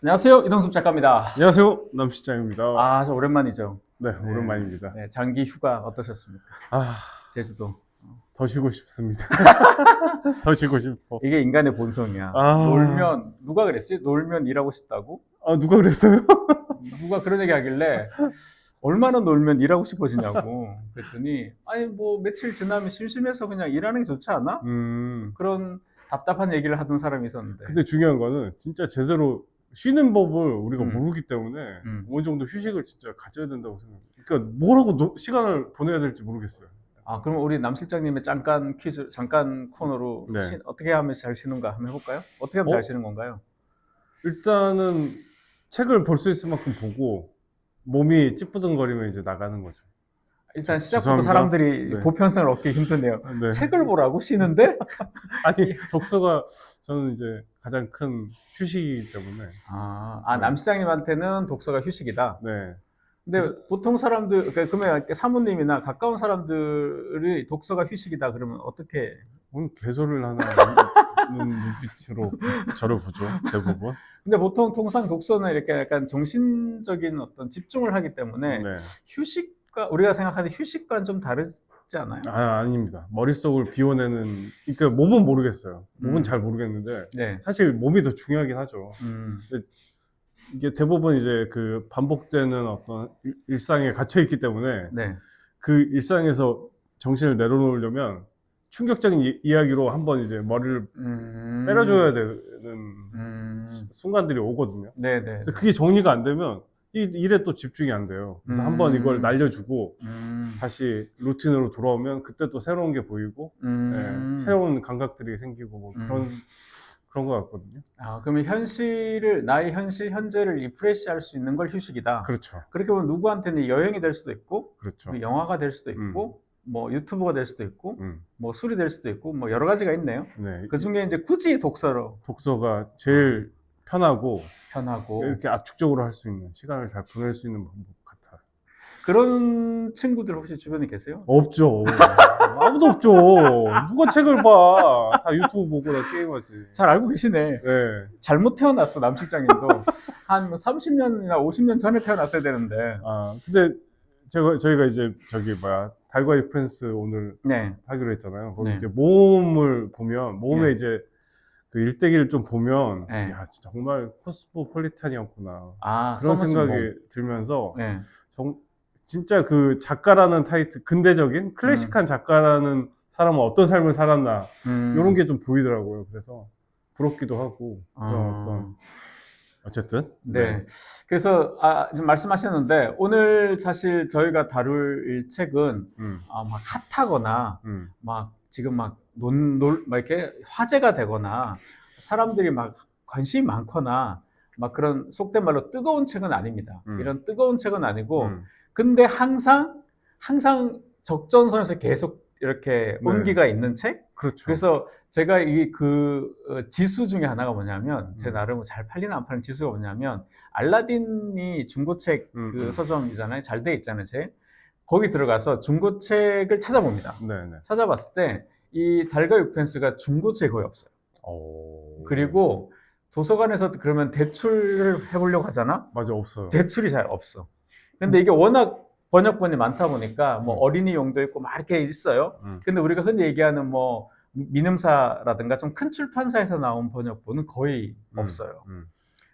안녕하세요. 이동섭 작가입니다. 안녕하세요. 남시장입니다. 저 오랜만이죠. 네, 오랜만입니다. 네, 장기 휴가 어떠셨습니까? 아, 제주도. 더 쉬고 싶습니다. 더 쉬고 싶어. 이게 인간의 본성이야. 아. 놀면, 누가 그랬지? 놀면 일하고 싶다고? 아, 누가 그랬어요? 누가 그런 얘기 하길래, 얼마나 놀면 일하고 싶어지냐고. 그랬더니, 아니, 뭐, 며칠 지나면 심심해서 그냥 일하는 게 좋지 않아? 그런 답답한 얘기를 하던 사람이 있었는데. 근데 중요한 거는 진짜 제대로 쉬는 법을 우리가 음. 모르기 때문에 어느 정도 휴식을 진짜 가져야 된다고 생각해요. 그러니까 뭐라고 시간을 보내야 될지 모르겠어요. 그럼 우리 남 실장님의 잠깐 퀴즈, 잠깐 코너로 네. 어떻게 하면 잘 쉬는가 한번 해볼까요? 어떻게 하면 잘 쉬는 건가요? 일단은 책을 볼 수 있을 만큼 보고 몸이 찌뿌둥거리면 이제 나가는 거죠. 일단 시작부터 죄송합니다. 사람들이 네. 보편성을 얻기 힘드네요. 네. 책을 보라고 쉬는데? 아니, 독서가 저는 이제 가장 큰 휴식이기 때문에. 네. 남 시장님한테는 독서가 휴식이다. 네. 근데 보통 사람들, 그러면 사모님이나 가까운 사람들이 독서가 휴식이다 그러면 어떻게? 뭔 개소리를 하는 눈빛으로 저를 보죠, 대부분. 근데 보통 통상 독서는 이렇게 약간 정신적인 어떤 집중을 하기 때문에 네. 우리가 생각하는 휴식과는 좀 다르지 않아요? 아닙니다. 머릿속을 비워내는, 그러니까 몸은 모르겠어요. 몸은 잘 모르겠는데, 네. 사실 몸이 더 중요하긴 하죠. 근데 이게 대부분 이제 그 반복되는 어떤 일상에 갇혀있기 때문에, 네. 그 일상에서 정신을 내려놓으려면 충격적인 이야기로 한번 이제 머리를 때려줘야 되는 순간들이 오거든요. 네네. 그래서 그게 정리가 안 되면 이 일에 또 집중이 안 돼요. 그래서 한번 이걸 날려주고 다시 루틴으로 돌아오면 그때 또 새로운 게 보이고 네, 새로운 감각들이 생기고 뭐 그런 것 같거든요. 그러면 나의 현실, 현재를 리프레시할 수 있는 걸 휴식이다. 그렇죠. 그렇게 보면 누구한테는 여행이 될 수도 있고, 그렇죠. 영화가 될 수도 있고, 뭐 유튜브가 될 수도 있고, 뭐 술이 될 수도 있고, 뭐 여러 가지가 있네요. 네. 그 중에 이제 굳이 독서가 제일 편하고 이렇게 압축적으로 할 수 있는, 시간을 잘 보낼 수 있는 방법 같아요. 그런 친구들 혹시 주변에 계세요? 없죠. 아무도 없죠. 누가 책을 봐. 다 유튜브 보고 다 게임하지. 잘 알고 계시네. 네. 잘못 태어났어, 남 실장님도. 한 30년이나 50년 전에 태어났어야 되는데. 근데 저희가 이제 달과 육펜스 오늘 네. 하기로 했잖아요. 거기 네. 이제 모험을 보면, 모험에 네. 이제 그 일대기를 좀 보면, 네. 야, 정말 코스모폴리탄이었구나. 그런 서머슨 생각이 몽. 들면서, 네. 진짜 그 작가라는 타이틀, 근대적인, 클래식한 작가라는 사람은 어떤 삶을 살았나, 이런 게 좀 보이더라고요. 그래서 부럽기도 하고, 그런 어쨌든. 네. 그래서, 지금 말씀하셨는데, 오늘 사실 저희가 다룰 책은, 막 핫하거나, 지금 막 이렇게 화제가 되거나, 사람들이 막 관심이 많거나, 막 그런 속된 말로 뜨거운 책은 아닙니다. 이런 뜨거운 책은 아니고, 근데 항상 적전선에서 계속 이렇게 온기가 있는 책? 그렇죠. 그래서 제가 지수 중에 하나가 뭐냐면, 제 나름 잘 팔리나 안 팔리는 지수가 뭐냐면, 알라딘이 중고책 서점이잖아요. 잘 돼 있잖아요, 책. 거기 들어가서 중고책을 찾아봅니다. 네네. 찾아봤을 때, 이 달과 육펜스가 중고책이 거의 없어요. 그리고 도서관에서 그러면 대출을 해보려고 하잖아? 맞아, 없어요. 대출이 잘 없어. 근데 이게 워낙 번역본이 많다 보니까 뭐 어린이용도 있고 막 이렇게 있어요. 근데 우리가 흔히 얘기하는 뭐 민음사라든가 좀 큰 출판사에서 나온 번역본은 거의 없어요.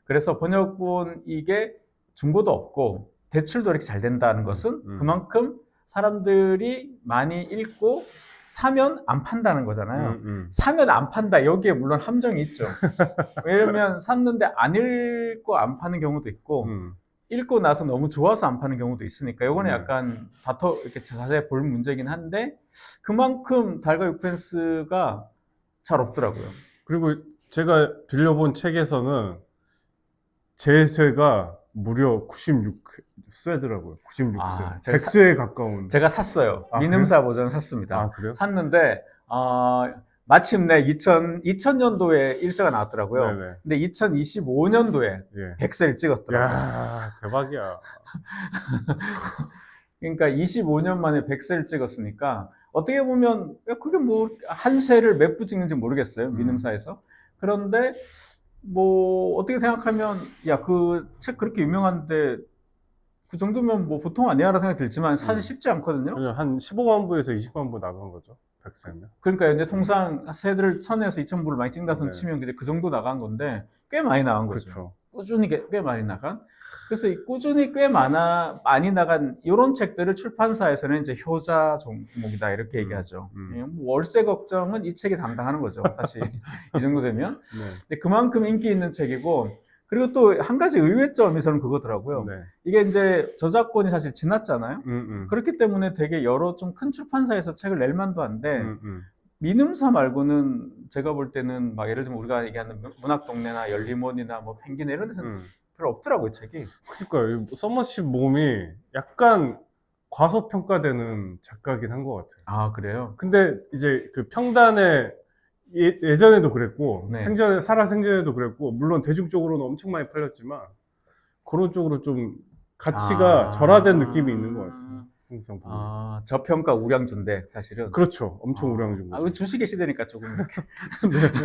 그래서 번역본 이게 중고도 없고 대출도 이렇게 잘 된다는 것은 그만큼 사람들이 많이 읽고 사면 안 판다는 거잖아요. 사면 안 판다. 여기에 물론 함정이 있죠. 왜냐면 샀는데 안 읽고 안 파는 경우도 있고 읽고 나서 너무 좋아서 안 파는 경우도 있으니까 이거는 약간 이렇게 자세히 볼 문제긴 한데 그만큼 달과 육펜스가 잘 없더라고요. 그리고 제가 빌려본 책에서는 제쇄가 무려 96쇄더라고요. 96쇄. 100쇄에 가까운. 제가 샀어요. 민음사 버전을 샀습니다. 그래요? 샀는데 마침내 2000년도에 1쇄가 나왔더라고요. 네네. 근데 2025년도에 100쇄를 찍었더라고요. 야, 대박이야. 그러니까 25년 만에 100쇄를 찍었으니까 어떻게 보면 그게 뭐 한 쇄를 몇 부 찍는지 모르겠어요. 민음사에서. 그런데 뭐 어떻게 생각하면 야, 그 책 그렇게 유명한데 그 정도면 뭐 보통 아니야라는 생각이 들지만 사실 쉽지 않거든요. 그냥 한 15만 부에서 20만 부 나간 거죠. 100세면. 그러니까 이제 통상 새들 1000에서 2000부를 많이 찍는다 손 네. 치면 이제 그 정도 나간 건데 꽤 많이 나간 거죠. 그렇죠. 꾸준히 꽤 많이 나간. 그래서 이 꾸준히 꽤 많이 나간 이런 책들을 출판사에서는 이제 효자 종목이다 이렇게 얘기하죠. 뭐 월세 걱정은 이 책이 담당하는 거죠. 사실 이 정도 되면. 네. 근데 그만큼 인기 있는 책이고, 그리고 또 한 가지 의외점이 저는 그거더라고요. 네. 이게 이제 저작권이 사실 지났잖아요. 그렇기 때문에 되게 여러 좀 큰 출판사에서 책을 낼 만도 한데 미음사 말고는 제가 볼 때는 막 예를 들면 우리가 얘기하는 문학동네나 열리몬이나 뭐 펭귄 이런 데서는 별로 없더라고요, 책이. 그러니까 서머십 모험이 약간 과소평가되는 작가긴 한 것 같아요. 아, 그래요? 근데 이제 그 평단에 예전에도 그랬고 네. 살아생전에도 그랬고 물론 대중적으로는 엄청 많이 팔렸지만 그런 쪽으로 좀 가치가 절하된 느낌이 있는 것 같아요. 항상 보면. 저평가 우량주인데 사실은. 그렇죠. 엄청 우량주인 거죠. 주식의 시대니까 조금 이렇게.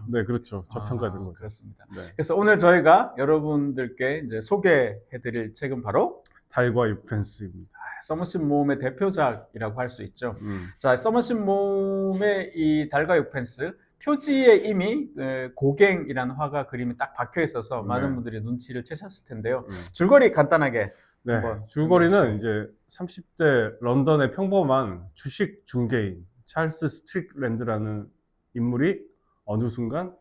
네, 그렇죠. 저평가된 거죠. 그렇습니다. 네. 그래서 오늘 저희가 여러분들께 이제 소개해드릴 책은 바로 달과 육펜스입니다. 서머십 모험의 대표작이라고 할 수 있죠. 자, 서머십 모험의 이 달과 육펜스 표지에 이미 고갱이라는 화가 그림이 딱 박혀 있어서 많은 분들이 눈치를 채셨을 텐데요. 줄거리 간단하게. 네, 줄거리는 이제 30대 런던의 평범한 주식 중개인 찰스 스트릭랜드라는 인물이 어느 순간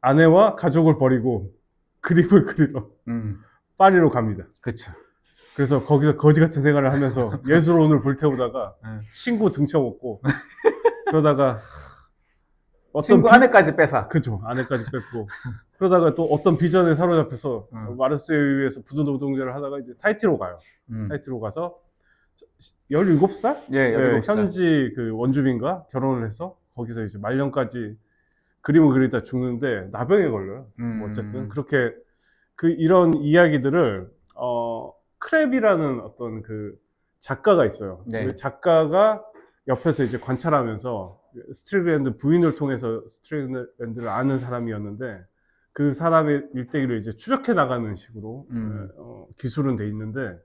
아내와 가족을 버리고 그림을 그리러 파리로 갑니다. 그렇죠. 그래서 거기서 거지 같은 생활을 하면서 예술혼을 불태우다가 친구 등쳐먹고 그러다가 친구 아내까지 뺏어. 그죠. 아내까지 뺏고 그러다가 또 어떤 비전에 사로잡혀서 마르세유에 의해서 부도노동자를 하다가 이제 타이티로 가요. 타이티로 가서 17살? 예, 17살. 현지 그 원주민과 결혼을 해서 거기서 이제 말년까지 그림을 그리다 죽는데 나병에 걸려요. 뭐 어쨌든 그렇게 이런 이야기들을 크랩이라는 어떤 그 작가가 있어요. 네. 그 작가가 옆에서 이제 관찰하면서 스트릭랜드 부인을 통해서 스트릭랜드를 아는 사람이었는데 그 사람의 일대기를 이제 추적해 나가는 식으로 기술은 돼 있는데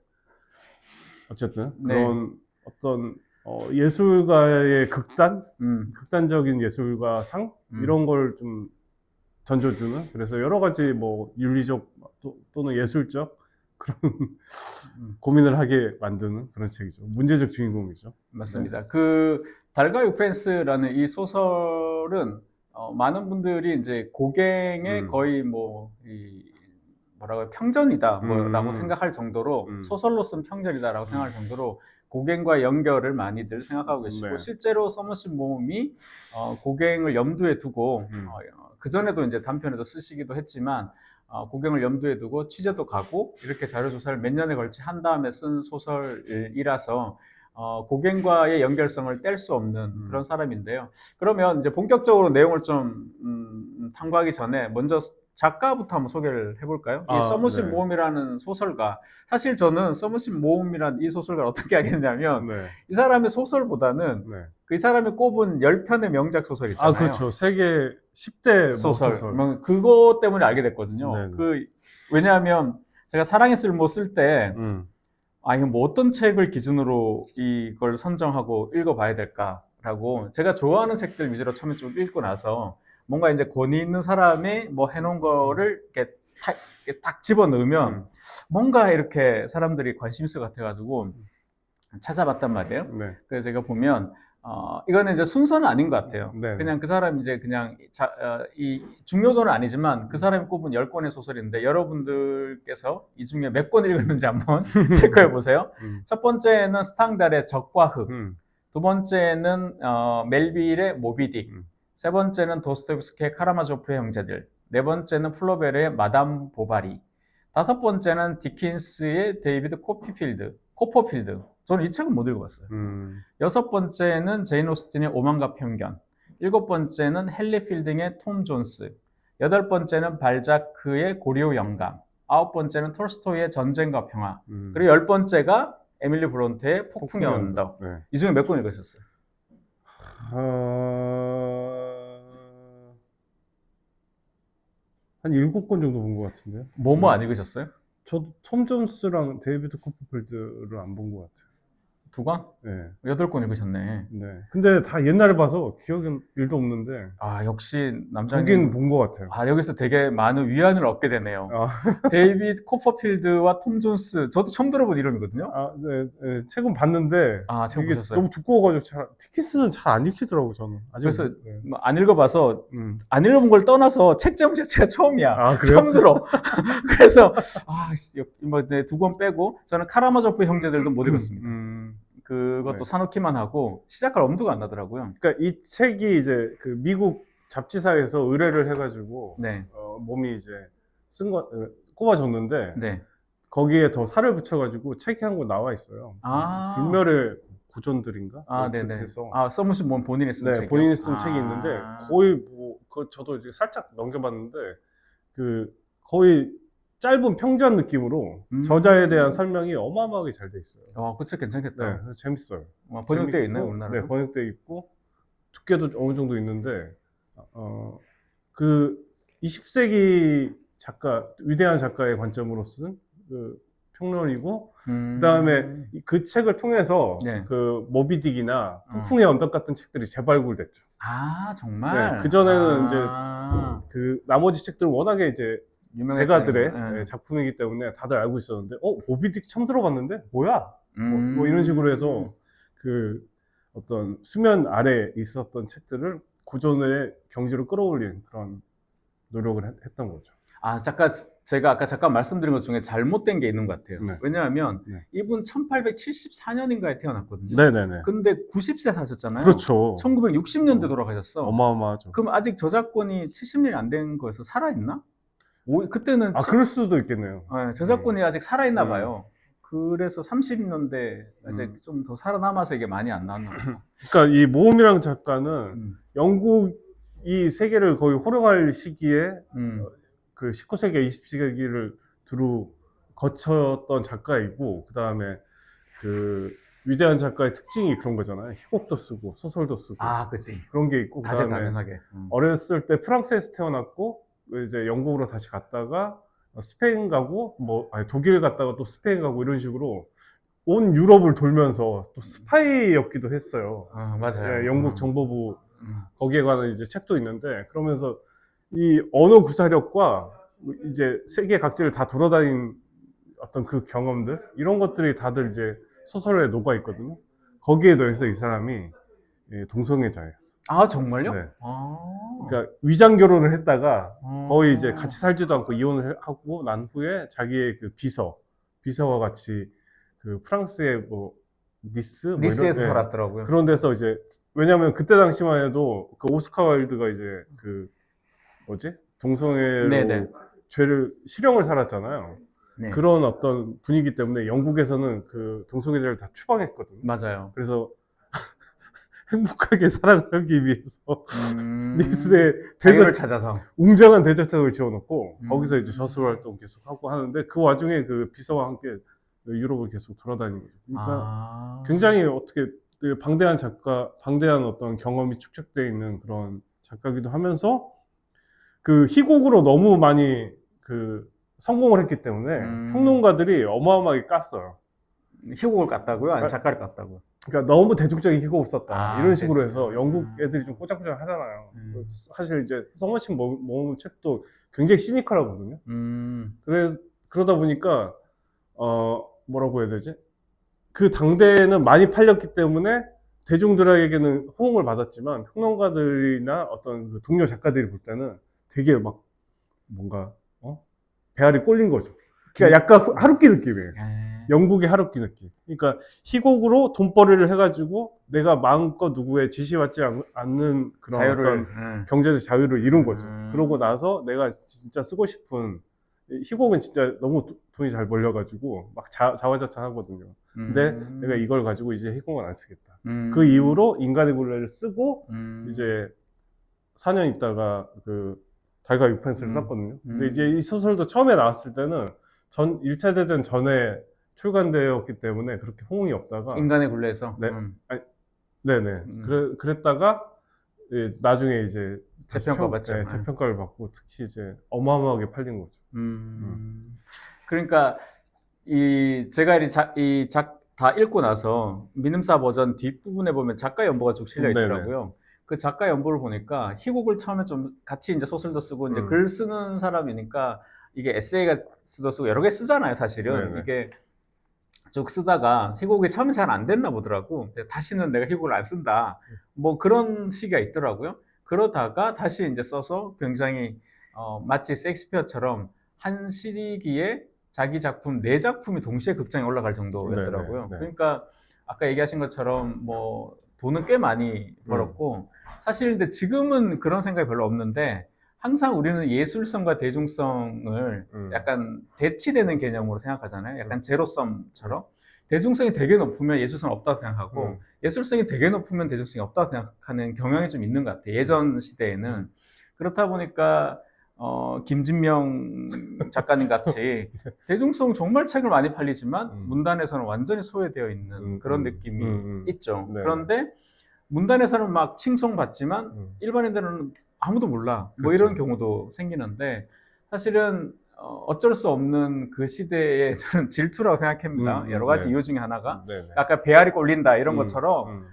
어쨌든 그런 어떤 예술가의 극단적인 예술가상 이런 걸 좀 던져주는 그래서 여러 가지 뭐 윤리적 또는 예술적 그런 고민을 하게 만드는 그런 책이죠. 문제적 주인공이죠. 맞습니다. 그 달과 육펜스라는 이 소설은 많은 분들이 이제 고갱의 거의 뭐라고 평전이다 라고 생각할 정도로 소설로 쓴 평전이다라고 생각할 정도로 고갱과 연결을 많이들 생각하고 계시고 실제로 서머십 모험이 고갱을 염두에 두고 그 전에도 이제 단편에도 쓰시기도 했지만 고갱을 염두에 두고 취재도 가고 이렇게 자료 조사를 몇 년에 걸쳐 한 다음에 쓴 소설이라서 고갱과의 연결성을 뗄 수 없는 그런 사람인데요. 그러면 이제 본격적으로 내용을 좀 탐구하기 전에 먼저 작가부터 한번 소개를 해볼까요? 이 서머십 모험이라는 소설가. 사실 저는 서머십 모험이라는 이 소설가를 어떻게 알겠냐면 이 사람의 소설보다는 그 사람이 꼽은 10편의 명작 소설 있잖아요. 그렇죠. 세계 10대 소설. 그거 때문에 알게 됐거든요. 왜냐하면 제가 사랑의 쓸모 쓸 때 이거 뭐 어떤 책을 기준으로 이걸 선정하고 읽어봐야 될까라고 제가 좋아하는 책들 위주로 처음에 쭉 읽고 나서 뭔가 이제 권위 있는 사람이 뭐 해놓은 거를 이렇게 딱 집어넣으면 뭔가 이렇게 사람들이 관심 있을 것 같아가지고 찾아봤단 말이에요. 그래서 제가 보면 이거는 이제 순서는 아닌 것 같아요. 그냥 그 사람 이제 그냥 이 중요도는 아니지만 그 사람이 꼽은 10권의 소설인데 여러분들께서 이 중에 몇 권 읽었는지 한번 체크해 보세요. 첫 번째는 스탕달의 적과 흙, 두 번째는 멜빌의 모비딕, 세 번째는 도스토옙스키의 카라마조프의 형제들, 네 번째는 플로베르의 마담 보바리, 다섯 번째는 디킨스의 데이비드 코퍼필드. 저는 이 책은 못 읽어봤어요. 여섯 번째는 제인 오스틴의 오만과 편견, 일곱 번째는 헨리 필딩의 톰 존스, 여덟 번째는 발자크의 고리오 영감, 아홉 번째는 톨스토이의 전쟁과 평화, 그리고 열 번째가 에밀리 브론테의 폭풍의 언덕. 이 중에 몇 권 읽으셨어요? 한 7권 정도 본 것 같은데요. 뭐뭐 안 읽으셨어요? 저도 톰 존스랑 데이비드 코퍼필드를 안 본 것 같아요. 2권? 네. 8권 읽으셨네. 네. 근데 다 옛날에 봐서 기억은 1도 없는데. 아, 역시 보긴 남장님. 본 것 같아요. 아, 여기서 되게 많은 위안을 얻게 되네요. 데이비드 코퍼필드와 톰 존스. 저도 처음 들어본 이름이거든요. 네, 책은 봤는데. 아, 책 이게 보셨어요? 너무 두꺼워가지고 티키스는 잘 안 읽히더라고요, 저는. 그래서 네. 뭐안 읽어봐서 안 읽어본 걸 떠나서 책 제목 자체가 처음이야. 아, 그래요? 처음 들어. 그래서 네, 2권 빼고 저는 카라마조프 형제들도 못 읽었습니다. 그것도 네. 사놓기만 하고 시작할 엄두가 안 나더라고요. 그러니까 이 책이 이제 그 미국 잡지사에서 의뢰를 해가지고 네, 몸이 이제 꼽아줬는데 네. 거기에 더 살을 붙여가지고 책이 한 권 나와 있어요. 아, 불멸의 고전들인가? 아, 그렇게 네네. 해서. 아, 써무신 뭐 본인이 쓴 네, 책이요? 본인이 쓴 책이 있는데 거의 뭐 저도 이제 살짝 넘겨봤는데 그 거의 짧은 평전 느낌으로 저자에 대한 설명이 어마어마하게 잘 돼 있어요. 그 책 괜찮겠다. 네, 그래서 재밌어요. 번역되어 재밌고, 있나요, 우리나라로? 네, 번역되어 있고 두께도 어느 정도 있는데 그 20세기 작가, 위대한 작가의 관점으로 쓴 그 평론이고 그다음에 그 책을 통해서 네. 그 모비딕이나 폭풍의 언덕 같은 책들이 재발굴됐죠. 아, 정말? 네, 그전에는 이제 그 나머지 책들은 워낙에 이제 대가들의 네. 작품이기 때문에 다들 알고 있었는데 모비딕 처음 들어봤는데 뭐야? 뭐 이런 식으로 해서 그 어떤 수면 아래에 있었던 책들을 고전의 경지로 끌어올린 그런 노력을 했던 거죠. 제가 아까 잠깐 말씀드린 것 중에 잘못된 게 있는 것 같아요. 네. 왜냐하면 네. 이분 1874년인가에 태어났거든요. 네네네. 근데 90세 사셨잖아요. 그렇죠. 1960년대 돌아가셨어. 어마어마하죠. 그럼 아직 저작권이 70년이 안 된 거에서 살아있나? 그때는 그럴 수도 있겠네요. 네, 저작권이 아직 살아있나 봐요. 그래서 30년대 아직 좀 더 살아남아서 이게 많이 안 나왔나 봐요. 그러니까 이 모험이랑 작가는 영국이 세계를 거의 호령할 시기에 그 19세기, 20세기를 두루 거쳤던 작가이고, 그 다음에 그 위대한 작가의 특징이 그런 거잖아요. 희곡도 쓰고 소설도 쓰고. 그치. 그런 게 있고, 그 다음에 다재다능하게. 어렸을 때 프랑스에서 태어났고 이제 영국으로 다시 갔다가 스페인 가고 독일 갔다가 또 스페인 가고 이런 식으로 온 유럽을 돌면서 또 스파이였기도 했어요. 맞아요. 네, 영국 정보부 거기에 관한 이제 책도 있는데, 그러면서 이 언어 구사력과 이제 세계 각지를 다 돌아다닌 어떤 그 경험들, 이런 것들이 다들 이제 소설에 녹아 있거든요. 거기에 더해서 이 사람이 동성애자였어. 정말요? 네. 그러니까 위장 결혼을 했다가 거의 이제 같이 살지도 않고 이혼을 하고 난 후에 자기의 그 비서와 같이 그 프랑스의 니스에서 살았더라고요. 그런 데서 이제, 왜냐면 그때 당시만 해도 그 오스카 와일드가 이제 그 동성애로 실형을 살았잖아요. 네. 그런 어떤 분위기 때문에 영국에서는 그 동성애자를 다 추방했거든요. 맞아요. 그래서 행복하게 살아가기 위해서 니스의 자유를 찾아서 웅장한 대저택을 지어놓고 거기서 이제 저술 활동 계속 하고 하는데, 그 와중에 그 비서와 함께 유럽을 계속 돌아다니는 거죠. 그러니까 굉장히 어떻게 방대한 어떤 경험이 축적되어 있는 그런 작가기도 하면서, 그 희곡으로 너무 많이 그 성공을 했기 때문에 평론가들이 어마어마하게 깠어요. 희곡을 깠다고요? 아니면 작가를 깠다고요? 그러니까 너무 대중적인 희곡을 썼다. 이런 식으로 대중적. 해서 영국 애들이 좀 꼬장꼬장 하잖아요. 사실 이제 써머신 모음 책도 굉장히 시니컬하거든요. 그러다 보니까 뭐라고 해야 되지? 그 당대에는 많이 팔렸기 때문에 대중들에게는 호응을 받았지만, 평론가들이나 어떤 그 동료 작가들이 볼 때는 되게 막 뭔가 배알이 꼴린 거죠. 그러니까 약간 하루키 느낌이에요. 영국의 하루키 느낌. 그러니까 희곡으로 돈벌이를 해가지고 내가 마음껏 누구의 지시받지 않는 그런 어떤 경제적 자유를 이룬 거죠. 그러고 나서 내가 진짜 쓰고 싶은, 희곡은 진짜 너무 돈이 잘 벌려가지고 막 자화자찬하거든요. 근데 내가 이걸 가지고 이제 희곡은 안 쓰겠다. 그 이후로 인간의 굴레를 쓰고 이제 4년 있다가 그 달과 육펜스를 썼거든요. 근데 이제 이 소설도 처음에 나왔을 때는 1차 대전 전에 출간되었기 때문에 그렇게 호응이 없다가, 인간의 굴레에서? 네네. 그랬다가 예, 나중에 이제 재평가 받죠. 예, 재평가를 받고 특히 이제 어마어마하게 팔린 거죠. 그러니까 제가 다 읽고 나서 민음사 버전 뒷부분에 보면 작가 연보가 쭉 실려 있더라고요. 그 작가 연보를 보니까 희곡을 처음에 좀 같이 이제 소설도 쓰고 이제 글 쓰는 사람이니까 이게 에세이도 쓰고 여러 개 쓰잖아요, 사실은. 네네. 이게 쭉 쓰다가 희곡이 처음에 잘 안 됐나 보더라고. 다시는 내가 희곡을 안 쓴다. 뭐 그런 시기가 있더라고요. 그러다가 다시 이제 써서 굉장히 마치 셰익스피어처럼 한 시기에 자기 작품 4작품이 동시에 극장에 올라갈 정도였더라고요. 네네. 그러니까 아까 얘기하신 것처럼 뭐 돈은 꽤 많이 벌었고 사실 근데 지금은 그런 생각이 별로 없는데 항상 우리는 예술성과 대중성을 약간 대치되는 개념으로 생각하잖아요. 약간 제로섬처럼. 대중성이 되게 높으면 예술성은 없다고 생각하고 예술성이 되게 높으면 대중성이 없다고 생각하는 경향이 좀 있는 것 같아요. 예전 시대에는. 그렇다 보니까 김진명 작가님 같이 대중성 정말 책을 많이 팔리지만 문단에서는 완전히 소외되어 있는 그런 느낌이 있죠. 네. 그런데 문단에서는 막 칭송받지만 일반인들은 아무도 몰라. 뭐 그렇죠. 이런 경우도 생기는데 사실은 어쩔 수 없는 그 시대의 저는 질투라고 생각합니다. 여러 가지 이유 중에 하나가 아까 배알이 꼴린다 이런 것처럼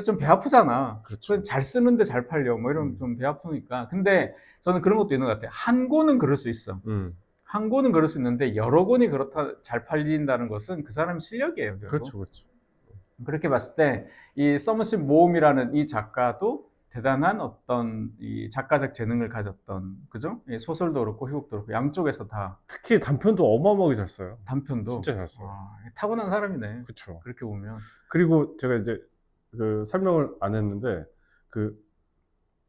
좀 배 아프잖아. 그렇죠. 잘 쓰는데 잘 팔려. 뭐 이런 좀 배 아프니까. 근데 저는 그런 것도 있는 것 같아요. 한 권은 그럴 수 있어. 한 권은 그럴 수 있는데 여러 권이 그렇다 잘 팔린다는 것은 그 사람 실력이에요. 결국. 그렇죠, 그렇죠. 그렇게 봤을 때 이 서머십 모험이라는 이 작가도 대단한 어떤 이 작가적 재능을 가졌던, 그죠? 소설도 그렇고 희곡도 그렇고 양쪽에서 다. 특히 단편도 어마어마하게 잘 써요. 단편도 진짜 잘 써요. 타고난 사람이네. 그렇죠. 그렇게 보면. 그리고 제가 이제 그 설명을 안 했는데 그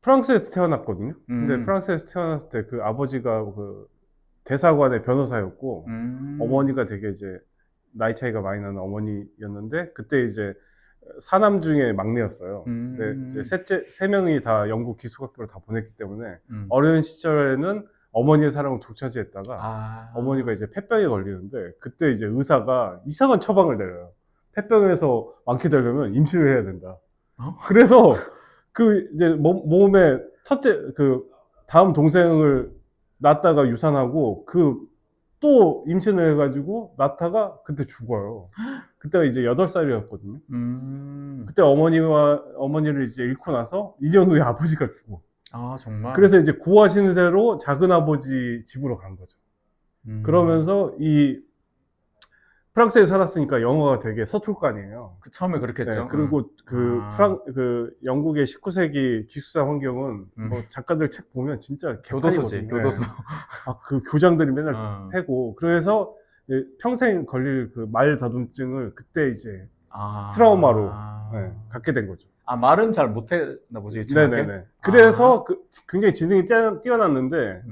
프랑스에서 태어났거든요. 근데 프랑스에서 태어났을 때 그 아버지가 그 대사관의 변호사였고 어머니가 되게 이제 나이 차이가 많이 나는 어머니였는데 그때 이제 사남 중에 막내였어요. 근데 이제 세 명이 다 영국 기숙학교를 다 보냈기 때문에 어린 시절에는 어머니의 사랑을 독차지했다가 어머니가 이제 폐병에 걸리는데 그때 이제 의사가 이상한 처방을 내려요. 폐병에서 완쾌 되려면 임신을 해야 된다. 그래서 그 이제 몸에 첫째 그 다음 동생을 낳다가 유산하고 그 또 임신을 해가지고 낳다가 그때 죽어요. 그때가 이제 8살이었거든요. 그때 어머니를 이제 잃고 나서 2년 후에 아버지가 죽어. 정말. 그래서 이제 고아 신세로 작은 아버지 집으로 간 거죠. 그러면서 이 프랑스에 살았으니까 영어가 되게 서툴 거 아니에요. 처음에 그렇겠죠. 네, 그리고 그 영국의 19세기 기숙사 환경은 뭐 작가들 책 보면 진짜 교도소지, 교도소. 그 교장들이 맨날 패고 그래서 평생 걸릴 그 말 다툼증을 그때 이제 트라우마로 갖게 된 거죠. 말은 잘 못했나 보지, 유치하게? 네네네. 그래서 굉장히 지능이 뛰어났는데,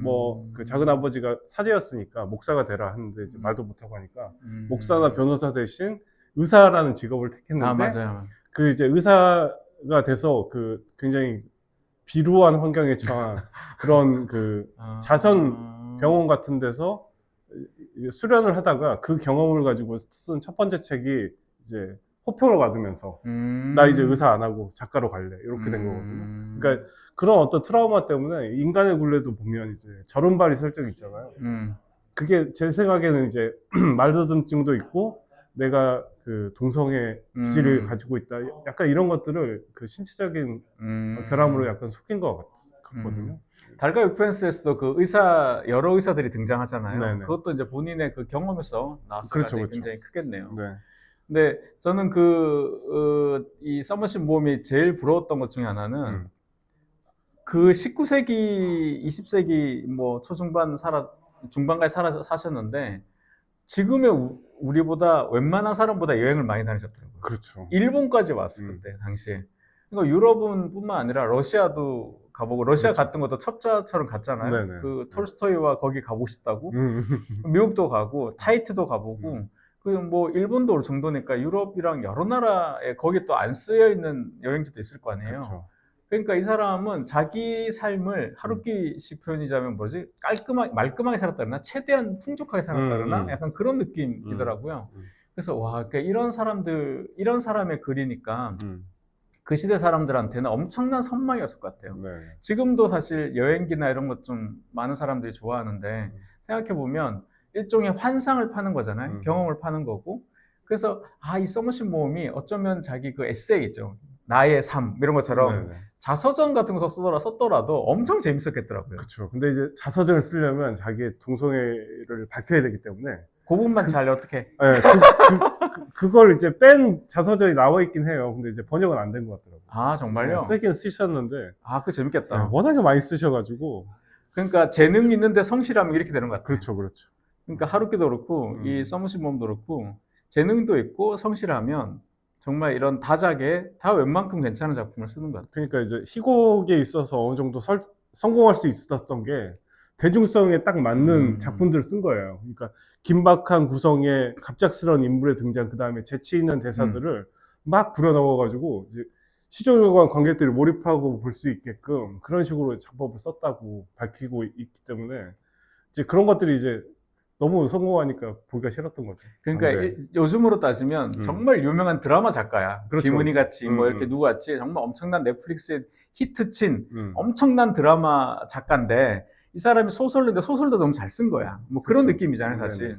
그 작은 아버지가 사제였으니까 목사가 되라 하는데, 이제 말도 못하고 하니까, 목사나 변호사 대신 의사라는 직업을 택했는데, 맞아요. 그 이제 의사가 돼서 그 굉장히 비루한 환경에 처한 그런 그 자선 병원 같은 데서 수련을 하다가 그 경험을 가지고 쓴 첫 번째 책이 이제 호평을 받으면서 나 이제 의사 안 하고 작가로 갈래 이렇게 된 거거든요. 그러니까 그런 어떤 트라우마 때문에 인간의 굴레도 보면 이제 저른발이 설정 있잖아요. 그게 제 생각에는 이제 말다툼증도 있고 내가 그 동성애 기질을 가지고 있다. 약간 이런 것들을 그 신체적인 결함으로 약간 속인 것 같거든요. 달과 육펜스에서도 그 여러 의사들이 등장하잖아요. 네네. 그것도 이제 본인의 그 경험에서 나왔을 때 굉장히 크겠네요. 네. 근데 저는 이 서머십 모험이 제일 부러웠던 것 중에 하나는 그 19세기, 20세기 뭐 중반까지 사셨는데 지금의 우리보다 웬만한 사람보다 여행을 많이 다니셨더라고요. 그렇죠. 일본까지 왔을 그때 당시에. 그러니까 유럽은 뿐만 아니라 러시아도 가보고 러시아 갔던 것도 첩자처럼 갔잖아요. 네네. 그 톨스토이와 거기 가보고 싶다고. 미국도 가고 타이트도 가보고. 그 뭐 일본도 올 정도니까 유럽이랑 여러 나라에 거기 또 안 쓰여 있는 여행지도 있을 거 아니에요. 그렇죠. 그러니까 이 사람은 자기 삶을 하루키식 표현이자면 뭐지? 말끔하게 살았다 그러나? 최대한 풍족하게 살았다 그러나? 약간 그런 느낌이더라고요. 그래서 그러니까 이런 사람의 글이니까 그 시대 사람들한테는 엄청난 선망이었을 것 같아요. 네. 지금도 사실 여행기나 이런 것 좀 많은 사람들이 좋아하는데 생각해보면 일종의 환상을 파는 거잖아요. 경험을 파는 거고. 그래서 이 서머신 모험이 어쩌면 자기 그 에세이죠. 나의 삶 이런 것처럼 네네. 자서전 같은 거 썼더라도 엄청 재밌었겠더라고요. 그렇죠. 근데 이제 자서전을 쓰려면 자기의 동성애를 밝혀야 되기 때문에 그 부분만 잘 어떻게 네, 그걸 이제 뺀 자서전이 나와 있긴 해요. 근데 이제 번역은 안 된 것 같더라고요. 정말요? 네, 쓰긴 쓰셨는데 그거 재밌겠다. 네, 워낙에 많이 쓰셔가지고. 그러니까 재능이 있는데 성실하면 이렇게 되는 것 같아요. 그렇죠, 그렇죠. 그러니까 하루키도 그렇고 이 서머신 모험도 그렇고 재능도 있고 성실하면 정말 이런 다작에 다 웬만큼 괜찮은 작품을 쓰는 것 같아요. 그러니까 이제 희곡에 있어서 어느 정도 성공할 수 있었던 게 대중성에 딱 맞는 작품들을 쓴 거예요. 그러니까 긴박한 구성에 갑작스러운 인물의 등장, 그 다음에 재치 있는 대사들을 막 불어넣어가지고 이제 시청자 관객들이 몰입하고 볼 수 있게끔 그런 식으로 작법을 썼다고 밝히고 있기 때문에 이제 그런 것들이 이제 너무 성공하니까 보기가 싫었던 거죠. 그러니까 요즘으로 따지면 정말 유명한 드라마 작가야. 그렇죠, 김은희 그렇죠. 같이 뭐 이렇게 누구 같이 정말 엄청난 넷플릭스에 히트친 엄청난 드라마 작가인데 이 사람이 소설인데 소설도 너무 잘 쓴 거야. 뭐 그런 그렇죠. 느낌이잖아요, 사실.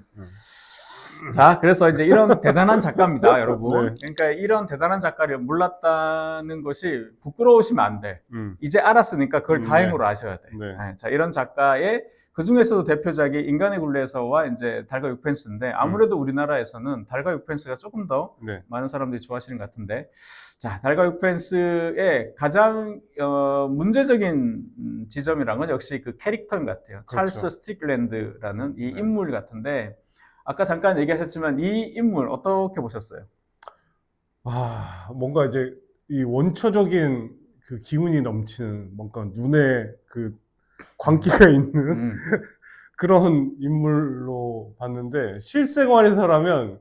자, 그래서 이제 이런 대단한 작가입니다, 여러분. 그러니까 이런 대단한 작가를 몰랐다는 것이 부끄러우시면 안 돼. 이제 알았으니까 그걸 다행으로 아셔야 돼. 자, 이런 작가의 그 중에서도 대표작이 인간의 굴레에서와 이제 달과 육펜스인데 아무래도 우리나라에서는 달과 육펜스가 조금 더 많은 사람들이 좋아하시는 것 같은데, 자, 달과 육펜스의 가장 문제적인 지점이란 건 역시 그 캐릭터인 것 같아요. 그렇죠. 찰스 스트릭랜드라는 이 인물 같은데, 아까 잠깐 얘기하셨지만 이 인물 어떻게 보셨어요? 뭔가 이제 이 원초적인 그 기운이 넘치는 뭔가 눈에 그 광기가 있는 그런 인물로 봤는데 실생활에서라면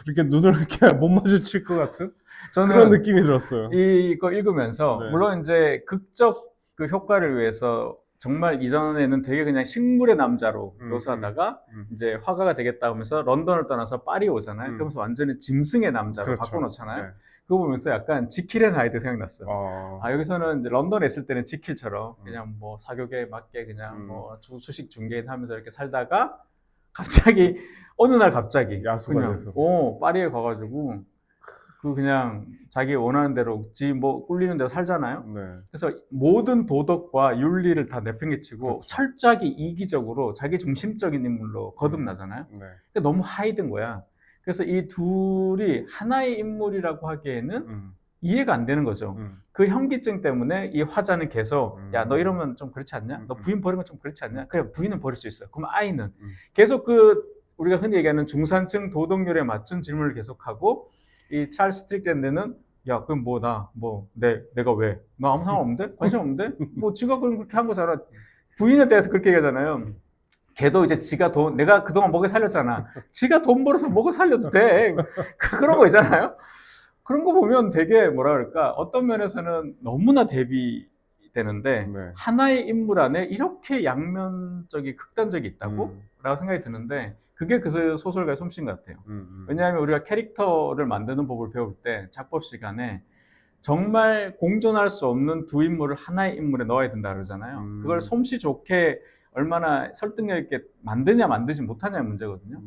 이렇게 눈을 이렇게 못 마주칠 것 같은 그런 느낌이 들었어요. 이거 읽으면서 물론 이제 극적 그 효과를 위해서 정말 이전에는 되게 그냥 식물의 남자로 묘사하다가 이제 화가가 되겠다 하면서 런던을 떠나서 파리 오잖아요. 그러면서 완전히 짐승의 남자로 그렇죠. 바꿔놓잖아요. 그거 보면서 약간 지킬 앤 하이드 생각났어요. 여기서는 이제 런던에 있을 때는 지킬처럼 그냥 뭐 사격에 맞게 그냥 뭐 주식 중개인 하면서 이렇게 살다가 갑자기 어느 날 갑자기 야수가 돼서 파리에 가가지고 그 그냥 자기 원하는 대로 뭐 꿀리는 대로 살잖아요. 그래서 모든 도덕과 윤리를 다 내팽개치고 그렇죠. 철저하게 이기적으로 자기 중심적인 인물로 거듭나잖아요. 그러니까 너무 하이든 거야. 그래서 이 둘이 하나의 인물이라고 하기에는 이해가 안 되는 거죠. 그 현기증 때문에 이 화자는 계속 야, 너 이러면 좀 그렇지 않냐? 너 부인 버리는 건 좀 그렇지 않냐? 그래, 부인은 버릴 수 있어. 그럼 아이는 계속 그 우리가 흔히 얘기하는 중산층 도덕률에 맞춘 질문을 계속하고 이 찰스 스트릭랜드는 야, 그럼 내가 왜? 나 아무 상관 없는데? 관심 없는데? 뭐 지가 그렇게 한 거잖아. 부인에 대해서 그렇게 얘기하잖아요. 걔도 이제 내가 그동안 먹여 살렸잖아. 지가 돈 벌어서 먹여 살려도 돼. 그런 거 있잖아요. 그런 거 보면 되게 뭐라 그럴까, 어떤 면에서는 너무나 대비되는데 하나의 인물 안에 이렇게 양면적이 극단적이 있다고? 라고 생각이 드는데 그게 그 소설가의 솜씨인 것 같아요. 왜냐하면 우리가 캐릭터를 만드는 법을 배울 때 작법 시간에 정말 공존할 수 없는 두 인물을 하나의 인물에 넣어야 된다 그러잖아요. 그걸 솜씨 좋게 얼마나 설득력 있게 만드냐 만들지 못하냐의 문제거든요.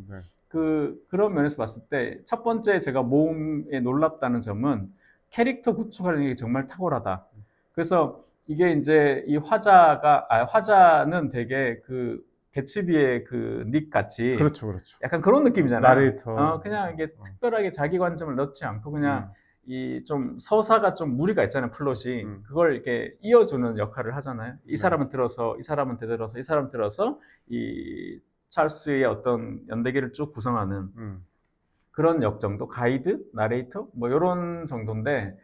그런 면에서 봤을 때 첫 번째 제가 모험에 놀랍다는 점은 캐릭터 구축하는 게 정말 탁월하다. 그래서 이게 이제 이 화자는 되게 그 개츠비의 그 닉 같이 그렇죠. 약간 그런 느낌이잖아요. 나레이터. 그냥 이게 특별하게 자기 관점을 넣지 않고 그냥 이 좀 서사가 좀 무리가 있잖아요, 플롯이. 그걸 이렇게 이어주는 역할을 하잖아요. 이 사람은 들어서, 이 사람은 되들어서, 이 사람은 들어서 이 찰스의 어떤 연대기를 쭉 구성하는 그런 역정도, 가이드, 나레이터 뭐 이런 정도인데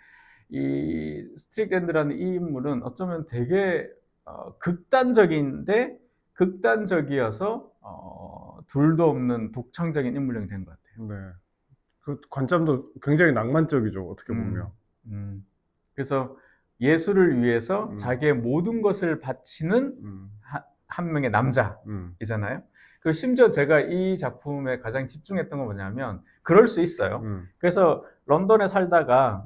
이 스트릭랜드라는 이 인물은 어쩌면 되게 극단적인데 극단적이어서 둘도 없는 독창적인 인물형이 된 것 같아요. 그 관점도 굉장히 낭만적이죠, 어떻게 보면. 그래서 예술을 위해서 자기의 모든 것을 바치는 한 명의 남자이잖아요. 그 심지어 제가 이 작품에 가장 집중했던 건 뭐냐면 그럴 수 있어요. 그래서 런던에 살다가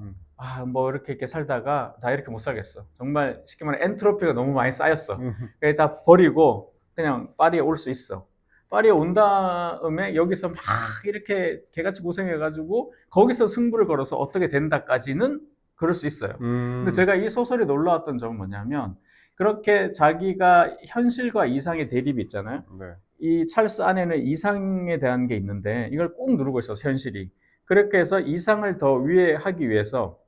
뭐 이렇게 살다가 나 이렇게 못 살겠어. 정말 쉽게 말해 엔트로피가 너무 많이 쌓였어. 그래서 다 버리고 그냥 파리에 올 수 있어. 파리에 온 다음에 여기서 막 이렇게 개같이 고생해가지고 거기서 승부를 걸어서 어떻게 된다까지는 그럴 수 있어요. 근데 제가 이 소설이 놀라웠던 점은 뭐냐면 그렇게 자기가 현실과 이상의 대립이 있잖아요. 네. 이 찰스 안에는 이상에 대한 게 있는데 이걸 꼭 누르고 있어서 현실이. 그렇게 해서 이상을 더 위에 하기 위해서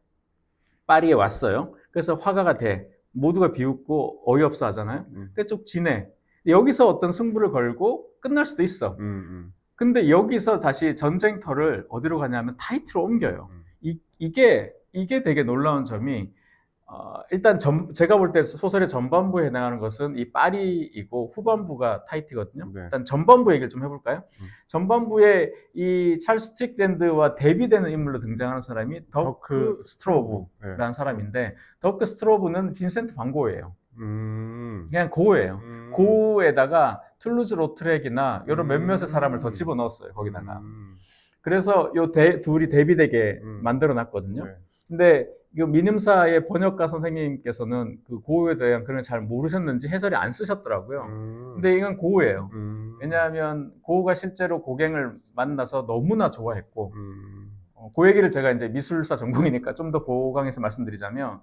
파리에 왔어요. 그래서 화가가 돼. 모두가 비웃고 어이없어 하잖아요. 그래서 쭉 지내. 여기서 어떤 승부를 걸고 끝날 수도 있어. 근데 여기서 다시 전쟁터를 어디로 가냐면 타히티로 옮겨요. 이게 되게 놀라운 점이 일단 제가 볼 때 소설의 전반부에 해당하는 것은 이 파리이고 후반부가 타히티거든요. 네. 일단 전반부 얘기를 좀 해볼까요? 전반부에 이 찰스 스트릭랜드와 대비되는 인물로 등장하는 사람이 더크 스트로브라는 사람인데 더크 스트로브는 빈센트 van 고흐예요. 그냥 고흐예요. 고흐에다가 툴루즈 로트렉이나 이런 몇몇의 사람을 더 집어넣었어요. 거기다가. 그래서 둘이 대비되게 만들어놨거든요. 네. 근데 이 민음사의 번역가 선생님께서는 그 고흐에 대한 그런 걸 잘 모르셨는지 해설이 안 쓰셨더라고요. 근데 이건 고흐예요. 왜냐하면 고흐가 실제로 고갱을 만나서 너무나 좋아했고, 그 얘기를 제가 이제 미술사 전공이니까 좀 더 보강해서 말씀드리자면,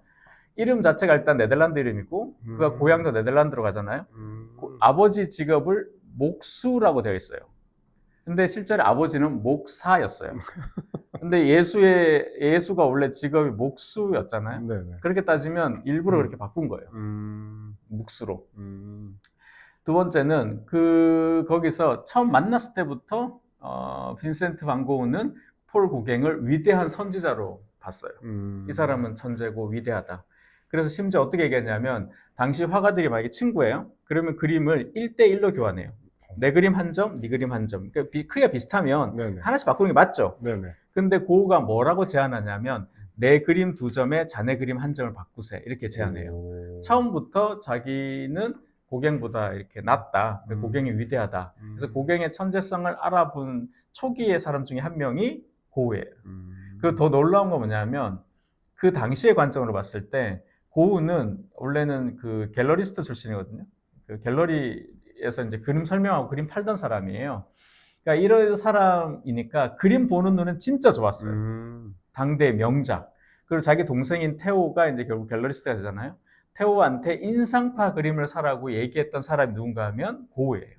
이름 자체가 일단 네덜란드 이름이고, 그가 고향도 네덜란드로 가잖아요. 아버지 직업을 목수라고 되어 있어요. 근데 실제로 아버지는 목사였어요. 근데 예수가 원래 직업이 목수였잖아요. 네네. 그렇게 따지면 일부러 그렇게 바꾼 거예요. 목수로. 두 번째는 거기서 처음 만났을 때부터 빈센트 van 고흐는 폴 고갱을 위대한 선지자로 봤어요. 이 사람은 천재고 위대하다. 그래서 심지어 어떻게 얘기했냐면 당시 화가들이 만약에 친구예요. 그러면 그림을 1대1로 교환해요. 내 그림 한 점, 네 그림 한 점. 그러니까 크기가 비슷하면 네네. 하나씩 바꾸는 게 맞죠? 네네. 근데 고흐가 뭐라고 제안하냐면 내 그림 2점에 자네 그림 1점을 바꾸세. 이렇게 제안해요. 처음부터 자기는 고갱보다 이렇게 낫다. 고갱이 위대하다. 그래서 고갱의 천재성을 알아본 초기의 사람 중에 한 명이 고흐예요. 그 더 놀라운 건 뭐냐면 그 당시의 관점으로 봤을 때 고흐는 원래는 그 갤러리스트 출신이거든요. 그 갤러리에서 이제 그림 설명하고 그림 팔던 사람이에요. 그러니까 이런 사람이니까 그림 보는 눈은 진짜 좋았어요. 당대의 명작. 그리고 자기 동생인 테오가 이제 결국 갤러리스트가 되잖아요. 테오한테 인상파 그림을 사라고 얘기했던 사람이 누군가 하면 고흐예요.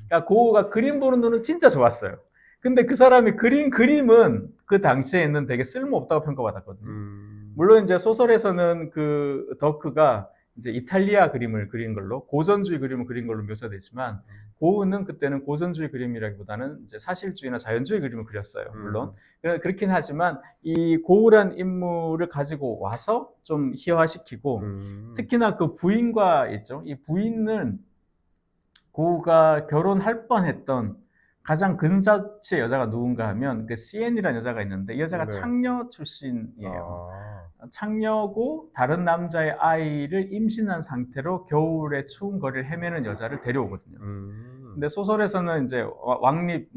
그러니까 고흐가 그림 보는 눈은 진짜 좋았어요. 근데 그 사람이 그림은 그 당시에는 되게 쓸모없다고 평가받았거든요. 물론 이제 소설에서는 그 더크가 이제 이탈리아 그림을 그린 걸로, 고전주의 그림을 그린 걸로 묘사되지만 고흐는 그때는 고전주의 그림이라기보다는 이제 사실주의나 자연주의 그림을 그렸어요. 물론 그렇긴 하지만 이 고흐란 인물을 가지고 와서 좀 희화시키고 특히나 그 부인과 있죠. 이 부인은 고흐가 결혼할 뻔했던 가장 근사치의 여자가 누군가 하면 그 시엔이라는 여자가 있는데 이 여자가 네. 창녀 출신이에요. 창녀고 다른 남자의 아이를 임신한 상태로 겨울에 추운 거리를 헤매는 여자를 데려오거든요. 근데 소설에서는 이제 왕립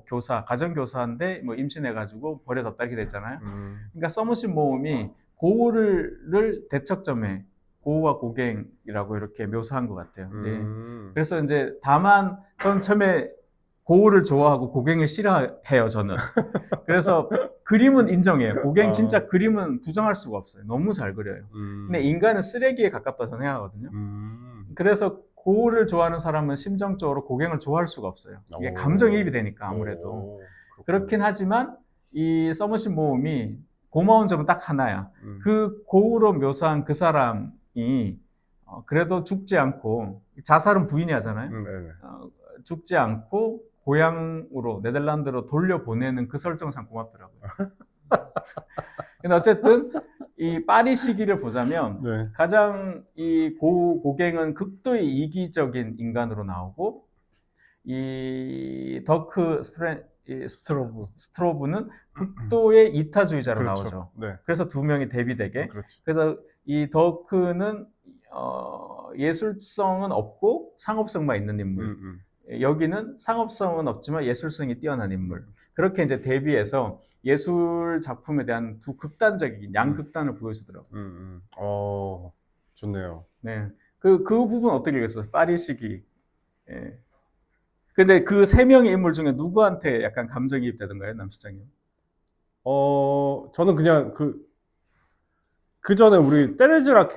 교사, 가정교사인데 임신해가지고 버려졌다 이렇게 됐잖아요. 그러니까 서머신 모음이 고흐를 대척점에 고흐와 고갱이라고 이렇게 묘사한 것 같아요. 그래서 이제 다만 전 처음에 고흐를 좋아하고 고갱을 싫어해요, 저는. 그래서 그림은 인정해요. 고갱 진짜 그림은 부정할 수가 없어요. 너무 잘 그려요. 근데 인간은 쓰레기에 가깝다 저는 생각하거든요. 그래서 고흐를 좋아하는 사람은 심정적으로 고갱을 좋아할 수가 없어요. 이게 감정이입이 되니까 아무래도. 그렇긴 하지만 이 서머신 모음이 고마운 점은 딱 하나야. 그 고흐로 묘사한 그 사람이 그래도 죽지 않고, 자살은 부인이 하잖아요. 죽지 않고 고향으로 네덜란드로 돌려보내는 그 설정 참 고맙더라고요. 근데 어쨌든 이 파리 시기를 보자면 네. 가장 이 고갱은 극도의 이기적인 인간으로 나오고 이 더크 스트로브는 극도의 이타주의자로 그렇죠. 나오죠. 네. 그래서 두 명이 대비되게. 그렇죠. 그래서 이 더크는 예술성은 없고 상업성만 있는 인물. 여기는 상업성은 없지만 예술성이 뛰어난 인물. 그렇게 이제 대비해서 예술 작품에 대한 두 극단적인 양극단을 보여주더라고요. 좋네요. 네. 그 부분 어떻게 읽었어요? 파리 시기. 예. 근데 그 세 명의 인물 중에 누구한테 약간 감정이입되던가요, 남 실장님? 저는 그냥 그 전에 우리 떼레즈락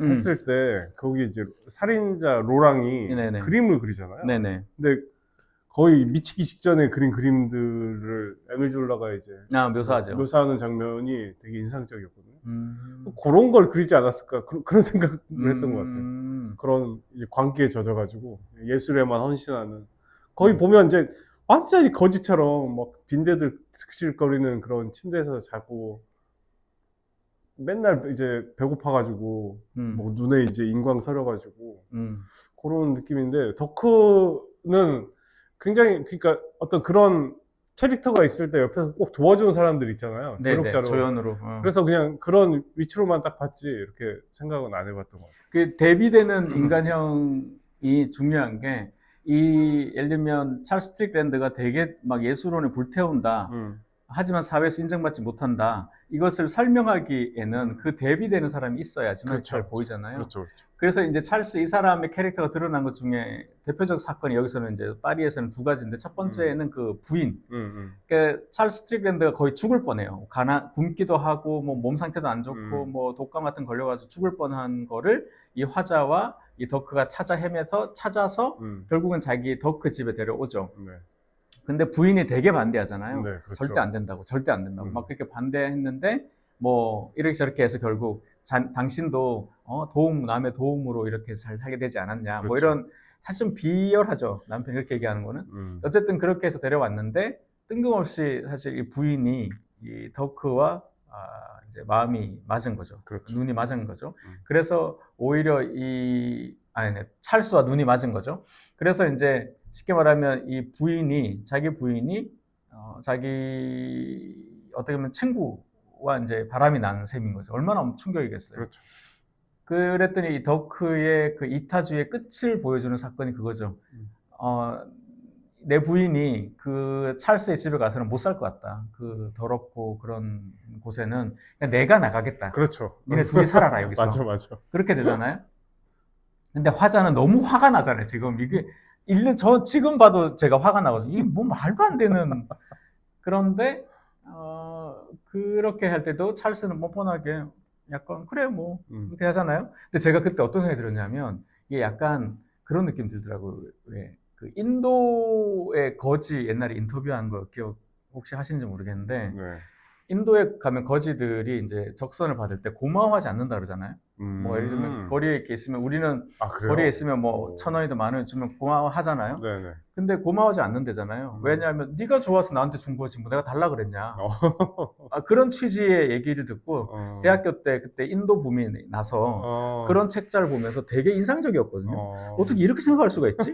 음. 했을 때 거기 이제 살인자 로랑이 네네. 그림을 그리잖아요. 네네. 근데 거의 미치기 직전에 그린 그림들을 에밀 졸라가 이제 묘사하죠. 묘사하는 장면이 되게 인상적이었거든요. 그런 걸 그리지 않았을까 그런 생각을 했던 것 같아요. 그런 이제 광기에 젖어가지고 예술에만 헌신하는 거의 보면 이제 완전히 거지처럼 막 빈대들 득실거리는 그런 침대에서 자고 맨날 이제 배고파가지고 뭐 눈에 이제 인광 서려가지고 그런 느낌인데 덕후는 굉장히 그러니까 어떤 그런 캐릭터가 있을 때 옆에서 꼭 도와주는 사람들 있잖아요. 네네, 조력자로. 조연으로. 그래서 그냥 그런 위치로만 딱 봤지 이렇게 생각은 안 해봤던 것 같아요. 그 대비되는 인간형이 중요한 게 예를 들면 찰스 스트릭랜드가 되게 막 예술원을 불태운다. 하지만 사회에서 인정받지 못한다. 이것을 설명하기에는 그 대비되는 사람이 있어야지만 그렇죠, 잘 보이잖아요. 그렇죠. 그래서 이제 찰스 이 사람의 캐릭터가 드러난 것 중에 대표적 사건이 여기서는 이제 파리에서는 두 가지인데 첫 번째는 그 부인. 그러니까 찰스 스트릭랜드가 거의 죽을 뻔해요. 굶기도 하고 뭐 몸 상태도 안 좋고 뭐 독감 같은 거 걸려가지고 죽을 뻔한 거를 이 화자와 이 덕크가 찾아서 결국은 자기 덕크 집에 데려오죠. 네. 근데 부인이 되게 반대하잖아요. 네, 그렇죠. 절대 안 된다고. 막 그렇게 반대했는데 뭐 이렇게 저렇게 해서 결국 당신도 남의 도움으로 이렇게 잘 살게 되지 않았냐. 뭐 그렇죠. 이런 사실 좀 비열하죠. 남편이 그렇게 얘기하는 거는. 어쨌든 그렇게 해서 데려왔는데 뜬금없이 사실 이 부인이 이 덕크와 이제 마음이 맞은 거죠. 그렇죠. 눈이 맞은 거죠. 그래서 오히려 찰스와 눈이 맞은 거죠. 그래서 이제 쉽게 말하면 자기 부인이 자기 어떻게 보면 친구와 이제 바람이 나는 셈인 거죠. 얼마나 충격이겠어요. 그렇죠. 그랬더니 이 덕크의 그 이타주의 끝을 보여주는 사건이 그거죠. 내 부인이 그 찰스의 집에 가서는 못 살 것 같다. 그 더럽고 그런 곳에는 그냥 내가 나가겠다. 그렇죠. 니네 둘이 살아라 여기서. 맞아. 그렇게 되잖아요. 근데 화자는 너무 화가 나잖아요. 지금 이게 지금 봐도 제가 화가 나거든요. 이게 뭐 말도 안 되는. 그런데 그렇게 할 때도 찰스는 뻔뻔하게 약간 그래 뭐 그렇게 하잖아요. 근데 제가 그때 어떤 생각이 들었냐면 이게 약간 그런 느낌 들더라고요. 왜 그 인도의 거지 옛날에 인터뷰한 거 기억 혹시 하시는지 모르겠는데 네. 인도에 가면 거지들이 이제 적선을 받을 때 고마워하지 않는다 그러잖아요. 뭐 예를 들면 거리에 이렇게 있으면 우리는 거리에 있으면 뭐 1,000원이든 10,000원 주면 고마워하잖아요. 네네. 근데 고마워하지 않는다잖아요. 왜냐하면 네가 좋아서 나한테 준 거지 뭐 내가 달라 그랬냐. 그런 취지의 얘기를 듣고 대학교 때 그때 인도 붐이 나서 그런 책자를 보면서 되게 인상적이었거든요. 어떻게 이렇게 생각할 수가 있지?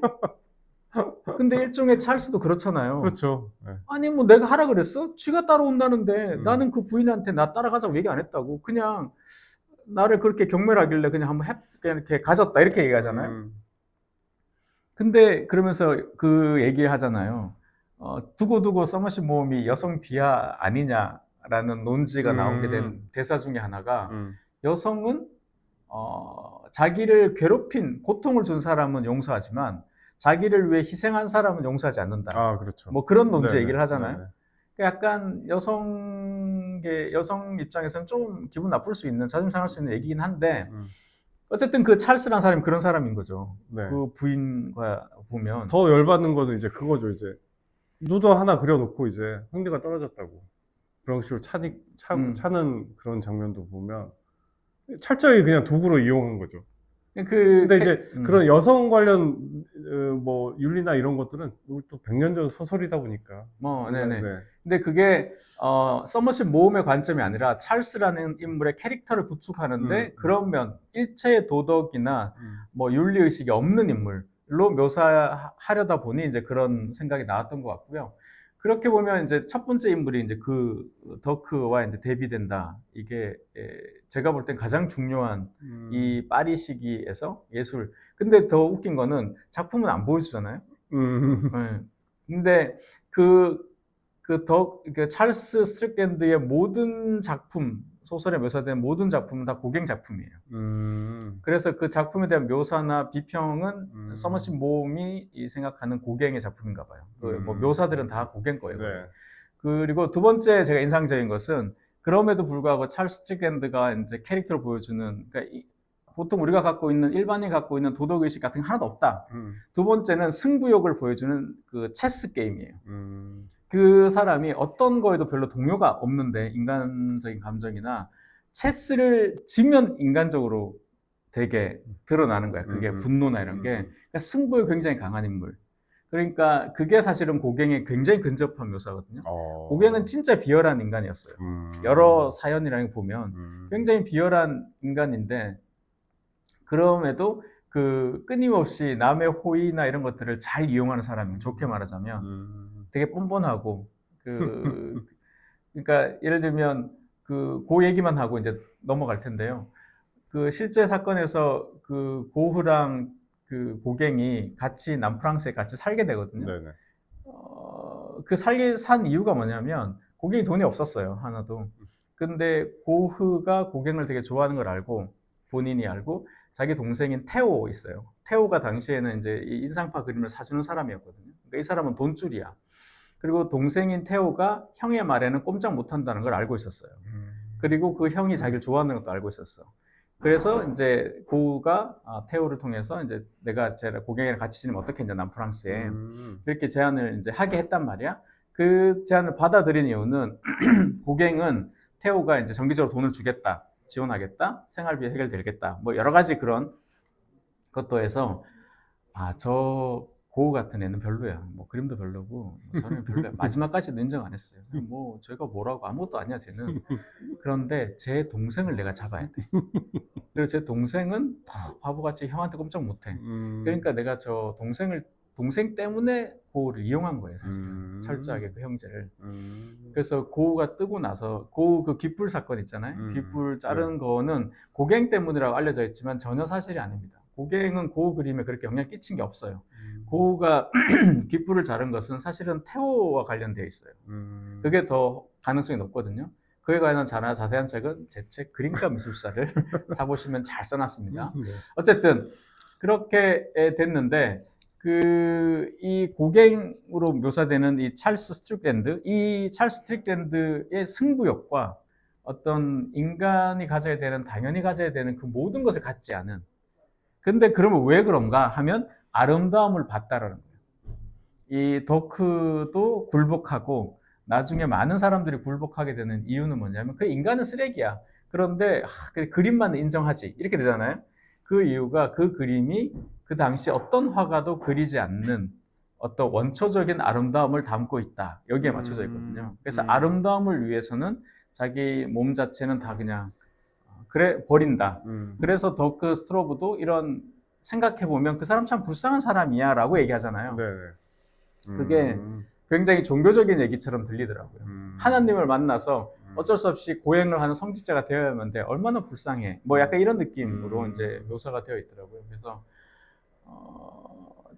근데 일종의 찰스도 그렇잖아요. 그렇죠. 네. 아니 뭐 내가 하라 그랬어? 쥐가 따라온다는데 나는 그 부인한테 나 따라가자고 얘기 안 했다고. 그냥 나를 그렇게 경멸하길래 그냥 한번 그냥 이렇게 가졌다 이렇게 얘기하잖아요. 근데 그러면서 그 얘기를 하잖아요. 두고두고 서머신 모험이 여성 비하 아니냐라는 논지가 나오게 된 대사 중에 하나가 여성은 자기를 괴롭힌 고통을 준 사람은 용서하지만 자기를 위해 희생한 사람은 용서하지 않는다. 그렇죠. 뭐 그런 논지 네네. 얘기를 하잖아요. 네네. 약간 여성 입장에서는 좀 기분 나쁠 수 있는, 자존심 상할 수 있는 얘기긴 한데, 어쨌든 그 찰스라는 사람이 그런 사람인 거죠. 네. 그 부인과 보면. 더 열받는 거는 이제 그거죠. 이제 누드 하나 그려놓고 이제 흥미가 떨어졌다고 그런 식으로 차는 그런 장면도 보면 철저히 그냥 도구로 이용한 거죠. 근데 이제 그런 여성 관련 뭐 윤리나 이런 것들은 또 100년 전 소설이다 보니까. 네네. 근데 그게 서머신 모험의 관점이 아니라 찰스라는 인물의 캐릭터를 구축하는데 그러면 일체의 도덕이나 뭐 윤리 의식이 없는 인물로 묘사하려다 보니 이제 그런 생각이 나왔던 것 같고요. 그렇게 보면 이제 첫 번째 인물이 이제 그 덕크와 이제 대비된다. 이게 제가 볼 땐 가장 중요한 이 파리 시기에서 예술. 근데 더 웃긴 거는 작품은 안 보여주잖아요. 네. 근데 그 그 찰스 스트릭랜드의 모든 작품, 소설에 묘사된 모든 작품은 다 고갱 작품이에요. 그래서 그 작품에 대한 묘사나 비평은 서머신 모험이 생각하는 고갱의 작품인가 봐요. 뭐 묘사들은 다 고갱 거예요. 네. 그리고 두 번째 제가 인상적인 것은 그럼에도 불구하고 찰스 스트릭랜드가 이제 캐릭터를 보여주는, 그러니까 보통 우리가 갖고 있는 일반인이 갖고 있는 도덕의식 같은 게 하나도 없다. 두 번째는 승부욕을 보여주는 그 체스 게임이에요. 그 사람이 어떤 거에도 별로 동요가 없는데 인간적인 감정이나 체스를 지면 인간적으로 되게 드러나는 거야. 그게 분노나 이런 게. 그러니까 승부에 굉장히 강한 인물. 그러니까 그게 사실은 고갱에 굉장히 근접한 묘사거든요. 고갱은 진짜 비열한 인간이었어요. 여러 사연이랑 보면 굉장히 비열한 인간인데 그럼에도 그 끊임없이 남의 호의나 이런 것들을 잘 이용하는 사람이에요. 좋게 말하자면 되게 뻔뻔하고 그러니까 예를 들면 그 얘기만 하고 이제 넘어갈 텐데요. 그 실제 사건에서 그 고흐랑 그 고갱이 같이 남프랑스에 같이 살게 되거든요. 네네. 그 산 이유가 뭐냐면 고갱이 돈이 없었어요. 하나도. 근데 고흐가 고갱을 되게 좋아하는 걸 알고 본인이 알고 자기 동생인 테오 있어요. 테오가 당시에는 이제 이 인상파 그림을 사주는 사람이었거든요. 그러니까 이 사람은 돈줄이야. 그리고 동생인 테오가 형의 말에는 꼼짝 못한다는 걸 알고 있었어요. 그리고 그 형이 자기를 좋아하는 것도 알고 있었어. 그래서 이제 고우가 테오를 통해서 이제 내가 고갱이랑 같이 지내면 어떻겠냐 남프랑스에 이렇게 제안을 이제 하게 했단 말이야. 그 제안을 받아들인 이유는 고갱은 테오가 이제 정기적으로 돈을 주겠다, 지원하겠다, 생활비 해결되겠다, 뭐 여러 가지 그런 것도 해서 저 고우 같은 애는 별로야. 뭐 그림도 별로고 뭐 저는 별로야. 마지막까지도 인정 안 했어요. 뭐 제가 뭐라고 아무것도 아니야 쟤는. 그런데 제 동생을 내가 잡아야 돼. 그리고 제 동생은 바보같이 형한테 꼼짝 못해. 그러니까 내가 저 동생 때문에 고우를 이용한 거예요, 사실은. 철저하게 그 형제를. 그래서 고우가 뜨고 나서 고우 그 귓불 사건 있잖아요. 귓불 자른 거는 고갱 때문이라고 알려져 있지만 전혀 사실이 아닙니다. 고갱은 고우 그림에 그렇게 영향을 끼친 게 없어요. 고우가 귓불을 자른 것은 사실은 테오와 관련되어 있어요. 그게 더 가능성이 높거든요. 그에 관한 자세한 책은 제 책 그림과 미술사를 사보시면 잘 써놨습니다. 어쨌든 그렇게 됐는데 이 고갱으로 묘사되는 이 찰스 스트릭랜드의 승부욕과 어떤 인간이 가져야 되는, 당연히 가져야 되는 그 모든 것을 갖지 않은. 근데 그러면 왜 그런가 하면 아름다움을 봤다라는 거예요. 이 덕후도 굴복하고 나중에 많은 사람들이 굴복하게 되는 이유는 뭐냐면 그 인간은 쓰레기야. 그런데 그림만 인정하지. 이렇게 되잖아요. 그 이유가 그 그림이 그 당시 어떤 화가도 그리지 않는 어떤 원초적인 아름다움을 담고 있다. 여기에 맞춰져 있거든요. 그래서 아름다움을 위해서는 자기 몸 자체는 다 그냥 버린다. 그래서 더크 스트로브도 이런 생각해보면 그 사람 참 불쌍한 사람이야 라고 얘기하잖아요. 네네. 그게 굉장히 종교적인 얘기처럼 들리더라고요. 하나님을 만나서 어쩔 수 없이 고행을 하는 성직자가 되어야만 돼. 얼마나 불쌍해. 뭐 약간 이런 느낌으로 이제 묘사가 되어 있더라고요. 그래서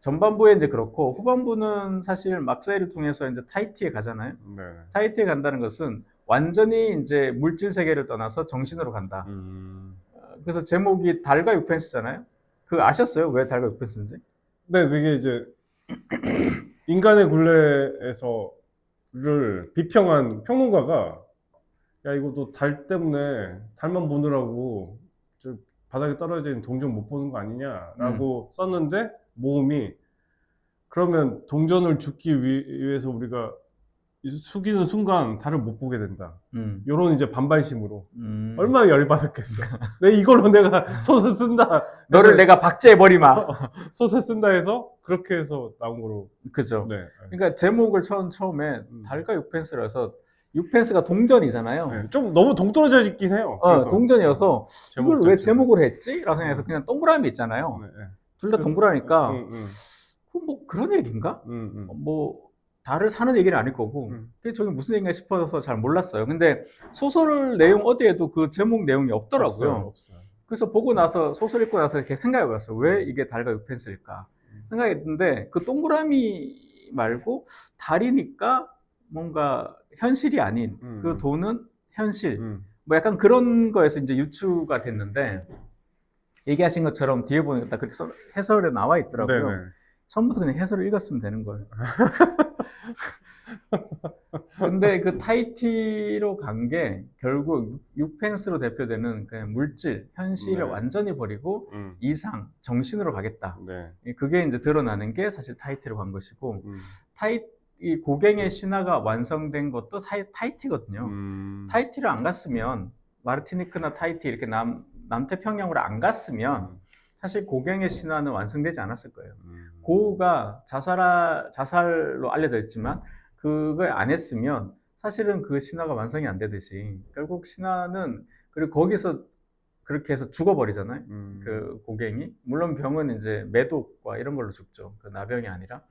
전반부에 이제 그렇고 후반부는 사실 막사이를 통해서 이제 타히티에 가잖아요. 네네. 타히티에 간다는 것은 완전히 이제 물질 세계를 떠나서 정신으로 간다. 그래서 제목이 달과 육펜스잖아요. 그거 아셨어요? 왜 달과 육펜스인지? 네, 그게 이제 인간의 굴레에서를 비평한 평론가가 야 이거 너 달 때문에 달만 보느라고 저 바닥에 떨어져 있는 동전 못 보는 거 아니냐라고 썼는데 모험이 그러면 동전을 줍기 위해서 우리가 숙이는 순간 달을 못 보게 된다. 요런 이제 반발심으로 얼마나 열받았겠어. 이걸로 내가 소설 쓴다. 너를 내가 박제해버리마. 소설 쓴다 해서 그렇게 해서 나온 거로. 그죠. 네. 그러니까 제목을 처음에 달과 육펜스라서 육펜스가 동전이잖아요. 네. 좀 너무 동떨어져 있긴 해요. 동전이어서 이걸 왜 제목으로 했지? 라고 생각해서 그냥 동그라미 있잖아요. 둘 다 동그라미니까 뭐 그런 얘기인가? 뭐 달을 사는 얘기는 아닐 거고 그게 저게 무슨 얘기인가 싶어서 잘 몰랐어요. 근데 소설 내용 어디에도 그 제목 내용이 없더라고요. 없어요. 그래서 보고 나서 소설 읽고 나서 이렇게 생각해 봤어요. 왜 이게 달과 육펜스일까 생각했는데 그 동그라미 말고 달이니까 뭔가 현실이 아닌 그 돈은 현실. 뭐 약간 그런 거에서 이제 유추가 됐는데 얘기하신 것처럼 뒤에 보니까 딱 그렇게 해설에 나와 있더라고요. 네네. 처음부터 그냥 해설을 읽었으면 되는 걸. 근데 그 타이티로 간 게 결국 6펜스로 대표되는 그냥 물질, 현실을 네. 완전히 버리고 이상, 정신으로 가겠다. 네. 그게 이제 드러나는 게 사실 타이티로 간 것이고, 이 고갱의 신화가 완성된 것도 타이티거든요. 타이티를 안 갔으면, 마르티니크나 타이티 이렇게 남태평양으로 안 갔으면 사실 고갱의 신화는 완성되지 않았을 거예요. 고우가 자살로 알려져 있지만 그걸 안 했으면 사실은 그 신화가 완성이 안 되듯이 결국 신화는 그리고 거기서 그렇게 해서 죽어버리잖아요. 그 고갱이. 물론 병은 이제 매독과 이런 걸로 죽죠. 그 나병이 아니라.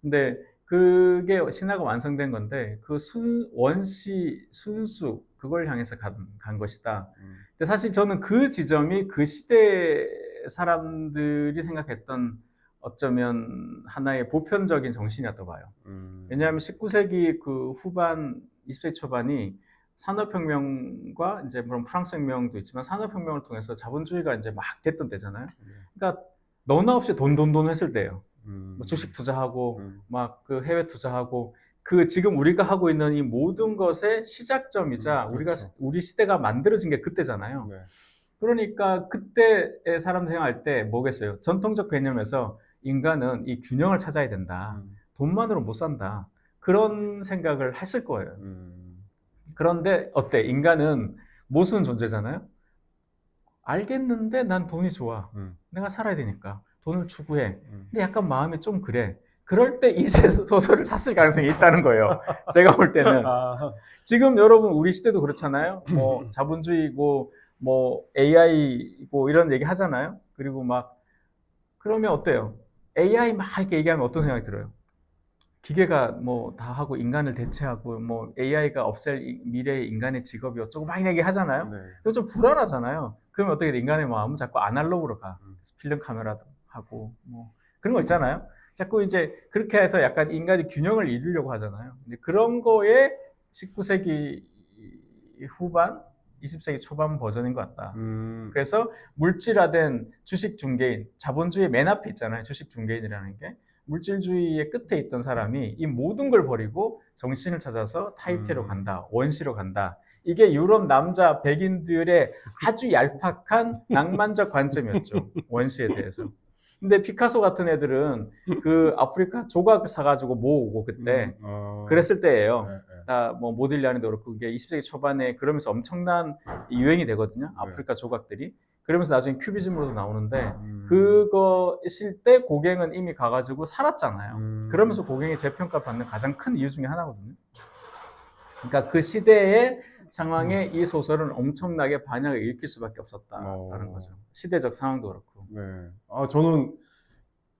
근데 그게 신화가 완성된 건데 그 원시 순수 그걸 향해서 간 것이다. 근데 사실 저는 그 지점이 그 시대 사람들이 생각했던 어쩌면 하나의 보편적인 정신이었다고 봐요. 왜냐하면 19세기 그 후반, 20세기 초반이 산업혁명과 이제 물론 프랑스 혁명도 있지만 산업혁명을 통해서 자본주의가 이제 막 됐던 때잖아요. 그러니까 너나 없이 돈 했을 때예요. 뭐 주식 투자하고 막 그 해외 투자하고 그 지금 우리가 하고 있는 이 모든 것의 시작점이자 그렇죠. 우리 시대가 만들어진 게 그때잖아요. 네. 그러니까 그때의 사람 생각할 때 뭐겠어요? 전통적 개념에서 인간은 이 균형을 찾아야 된다. 돈만으로 못 산다. 그런 생각을 했을 거예요. 그런데 어때? 인간은 모순 존재잖아요. 알겠는데 난 돈이 좋아. 내가 살아야 되니까 돈을 추구해. 근데 약간 마음이 좀 그래. 그럴 때 이 소설을 샀을 가능성이 있다는 거예요. 제가 볼 때는. 지금 여러분 우리 시대도 그렇잖아요. 뭐 자본주의고 뭐 AI고 이런 얘기 하잖아요. 그리고 막 그러면 어때요? AI 막 이렇게 얘기하면 어떤 생각이 들어요? 기계가 뭐 다 하고 인간을 대체하고 뭐 AI가 없앨 미래의 인간의 직업이 어쩌고 막 얘기 하잖아요. 네. 그거 좀 불안하잖아요. 그러면 어떻게 돼? 인간의 마음은 자꾸 아날로그로 가. 필름 카메라도 하고 뭐 그런 거 있잖아요. 자꾸 이제 그렇게 해서 약간 인간이 균형을 이루려고 하잖아요. 근데 그런 거에 19세기 후반, 20세기 초반 버전인 것 같다. 그래서 물질화된 주식 중개인, 자본주의 맨 앞에 있잖아요. 주식 중개인이라는 게. 물질주의의 끝에 있던 사람이 이 모든 걸 버리고 정신을 찾아서 타이티로 간다. 원시로 간다. 이게 유럽 남자 백인들의 아주 얄팍한 낭만적 관점이었죠. 원시에 대해서. 근데 피카소 같은 애들은 그 아프리카 조각 사가지고 모으고 그때 그랬을 때예요. 네. 다 뭐 모딜리아니도 그렇고 그게 20세기 초반에 그러면서 엄청난 유행이 되거든요. 아프리카 조각들이. 그러면서 나중에 큐비즘으로도 나오는데 그거 있을 때 고갱은 이미 가가지고 살았잖아요. 그러면서 고갱이 재평가받는 가장 큰 이유 중에 하나거든요. 그러니까 그 시대의 상황에 이 소설은 엄청나게 반향을 일으킬 수밖에 없었다라는 거죠. 시대적 상황도 그렇고. 네. 저는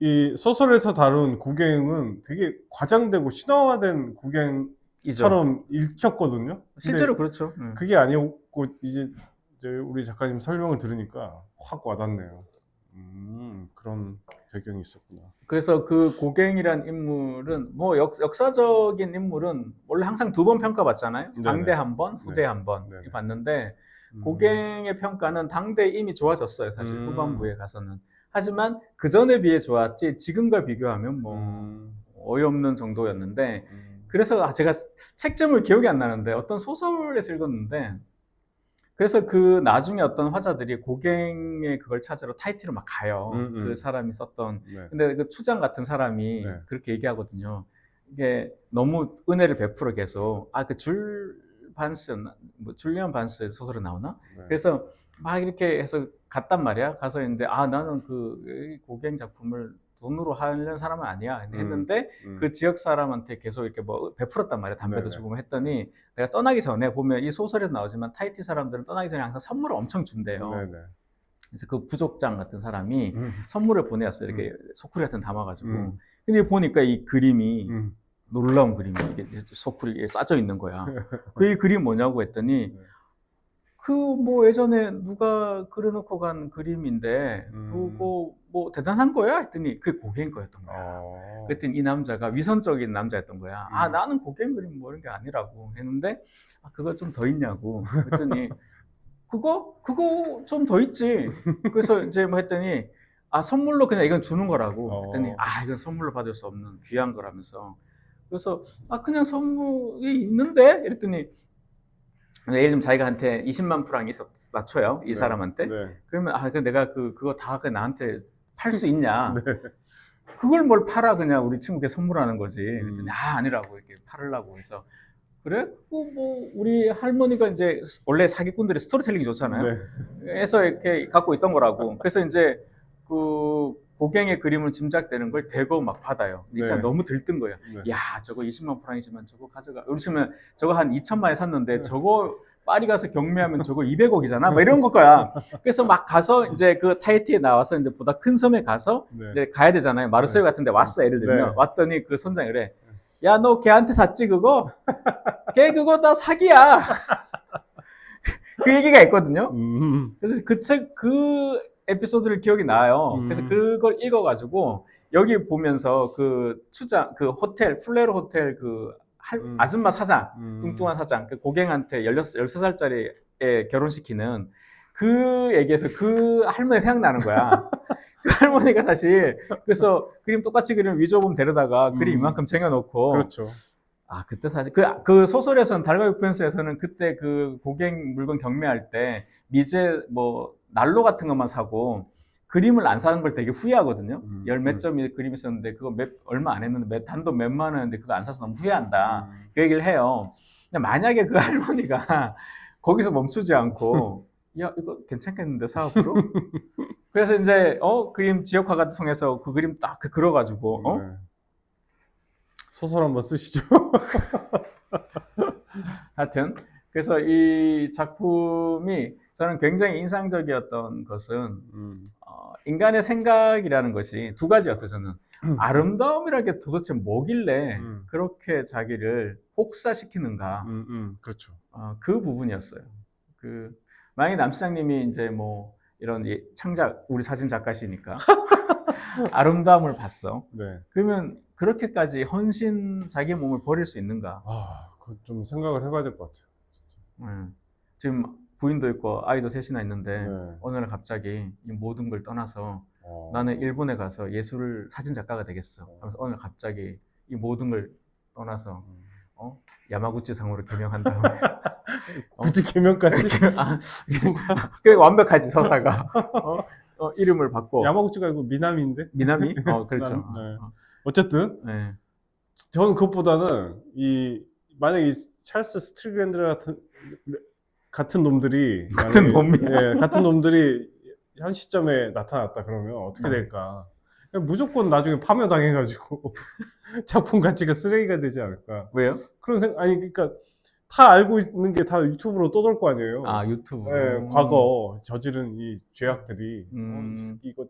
이 소설에서 다룬 고갱은 되게 과장되고 신화화된 고갱처럼 읽혔거든요. 실제로 그렇죠. 그게 아니었고 이제 우리 작가님 설명을 들으니까 확 와닿네요. 그런 배경이 있었구나. 그래서 그 고갱이란 인물은 뭐 역사적인 인물은 원래 항상 두 번 평가받잖아요. 네네. 당대 한 번, 후대 네. 한 번 네네. 받는데 고갱의 평가는 당대 이미 좋아졌어요. 사실 후반부에 가서는. 하지만 그 전에 비해 좋았지 지금과 비교하면 뭐 어이없는 정도였는데 그래서 제가 책점을 기억이 안 나는데 어떤 소설에서 읽었는데 그래서 그 나중에 어떤 화자들이 고갱의 그걸 찾으러 타이티로 막 가요. 그 사람이 썼던. 네. 근데 그 추장 같은 사람이 네. 그렇게 얘기하거든요. 이게 너무 은혜를 베풀어 계속. 그 줄 반스였나? 뭐 줄리안 반스 소설에 나오나? 네. 그래서 막 이렇게 해서 갔단 말이야. 가서 있는데 나는 그 고갱 작품을 돈으로 하려는 사람은 아니야. 했는데 그 지역 사람한테 계속 이렇게 뭐 베풀었단 말이야. 담배도 네네. 주고 뭐 했더니 내가 떠나기 전에 보면 이 소설에도 나오지만 타이티 사람들은 떠나기 전에 항상 선물을 엄청 준대요. 네네. 그래서 그 부족장 같은 사람이 선물을 보내왔어요. 이렇게 소쿠리 같은 거 담아가지고. 근데 보니까 이 그림이 놀라운 그림이 이게 소쿠리에 싸져 있는 거야. 그 그림 뭐냐고 했더니 그 뭐 예전에 누가 그려놓고 간 그림인데 그거 뭐 대단한 거야? 했더니 그게 고갱 거였던 거야. 어. 그랬더니 이 남자가 위선적인 남자였던 거야. 아, 나는 고갱 그림 뭐 이런 게 아니라고 했는데, 아, 그거 좀 더 있냐고. 그랬더니, 그거 좀 더 있지. 그래서 이제 뭐 했더니, 아, 선물로 그냥 이건 주는 거라고. 했더니, 아, 이건 선물로 받을 수 없는 귀한 거라면서. 그래서, 아, 그냥 선물이 있는데? 이랬더니, 예를 들면 자기가한테 20만 프랑이 있었다 쳐요. 이 네. 사람한테. 네. 그러면, 아, 내가 그거 다 나한테 팔 수 있냐? 네. 그걸 뭘 팔아 그냥 우리 친구께 선물하는 거지. 그랬더니 아, 아니라고 이렇게 팔으려고 해서 그래? 뭐 우리 할머니가 이제 원래 사기꾼들이 스토리텔링이 좋잖아요. 네. 해서 이렇게 갖고 있던 거라고. 그래서 이제 그 고갱의 그림을 짐작되는 걸 대고 막 받아요. 이 사람 네. 너무 들뜬 거예요. 네. 야, 저거 20만 프랑이지만 저거 가져가. 우리 치면 저거 한 2천만에 샀는데 저거 파리 가서 경매하면 저거 200억이잖아. 뭐 이런 거야. 그래서 막 가서 이제 그 타히티에 나와서 이제 보다 큰 섬에 가서 네. 이제 가야 되잖아요. 마르세유 같은 데 왔어. 예를 들면. 네. 왔더니 그 선장이 그래. 야, 너 걔한테 샀지 그거? 걔 그거 다 사기야. 그 얘기가 있거든요. 그래서 그 에피소드를 기억이 나요. 그래서 그걸 읽어가지고 여기 보면서 그 호텔, 플레로 호텔 아줌마 사장, 뚱뚱한 사장, 그 고갱한테 13살짜리 애 결혼시키는 그 얘기에서 그 할머니 생각나는 거야. 그 할머니가 사실, 그래서 그림 똑같이 그리면 위조범 데려다가 그림 이만큼 쟁여놓고. 그렇죠. 아, 그때 사실, 그 소설에서는, 달과 육편스에서는 그때 그 고갱 물건 경매할 때 미제 난로 같은 것만 사고 그림을 안 사는 걸 되게 후회하거든요. 열 몇 점이 그림이 있었는데 그거 얼마 안 했는데 단도 몇만 원인데 그거 안 사서 너무 후회한다. 그 얘기를 해요. 근데 만약에 그 할머니가 거기서 멈추지 않고 야, 이거 괜찮겠는데 사업으로? 그래서 이제 그림 지역화가 통해서 그 그림 딱 그려가지고 네. 소설 한번 쓰시죠. 하여튼 그래서 이 작품이 저는 굉장히 인상적이었던 것은 인간의 생각이라는 것이 두 가지였어요. 저는 아름다움이라는 게 도대체 뭐길래 그렇게 자기를 혹사시키는가. 그렇죠. 그 부분이었어요. 만약에 남 시장님이 이제 뭐 이런 창작, 우리 사진 작가시니까 아름다움을 봤어. 네. 그러면 그렇게까지 자기 몸을 버릴 수 있는가? 그거 좀 생각을 해봐야 될 것 같아요. 진짜. 지금 부인도 있고 아이도 셋이나 있는데 네. 어느 날 갑자기 이 모든 걸 떠나서 나는 일본에 가서 사진 작가가 되겠어. 그래서 어느 날 갑자기 이 모든 걸 떠나서 야마구치 상으로 개명한 다음에 굳이 개명까지? 꽤 완벽하지 서사가. 이름을 바꿔. 야마구치가 아니고 미나미인데? 미나미? 그렇죠. 네. 어쨌든 네. 저는 그것보다는 만약에 이 찰스 스트리랜드 같은 놈들이 같은 놈들이 현 시점에 나타났다 그러면 어떻게 될까? 무조건 나중에 파멸당해가지고 작품 가치가 쓰레기가 되지 않을까? 왜요? 그런 그러니까 다 알고 있는 게 다 유튜브로 떠돌 거 아니에요. 유튜브로. 네, 과거 저지른 이 죄악들이 이거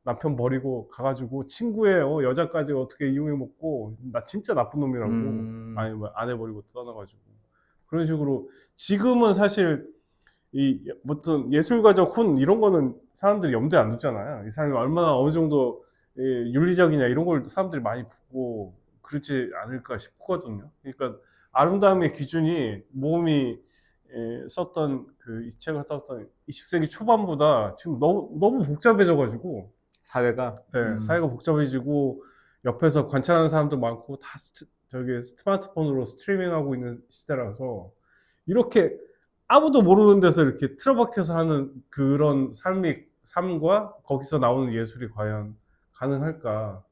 남편 버리고 가가지고 친구의 여자까지 어떻게 이용해 먹고 나 진짜 나쁜 놈이라고 아니 뭐 아내 버리고 떠나가지고 그런 식으로 지금은 사실 이 어떤 예술가적 혼 이런 거는 사람들이 염두에 안 두잖아요. 이 사람이 얼마나 어느 정도 윤리적이냐 이런 걸 사람들이 많이 보고 그렇지 않을까 싶거든요. 그러니까 아름다움의 기준이 모험이 썼던 이 책을 썼던 20세기 초반보다 지금 너무 복잡해져가지고 사회가 사회가 복잡해지고 옆에서 관찰하는 사람도 많고 다 스마트폰으로 스트리밍하고 있는 시대라서 이렇게 아무도 모르는 데서 이렇게 틀어박혀서 하는 그런 삶과 거기서 나오는 예술이 과연 가능할까?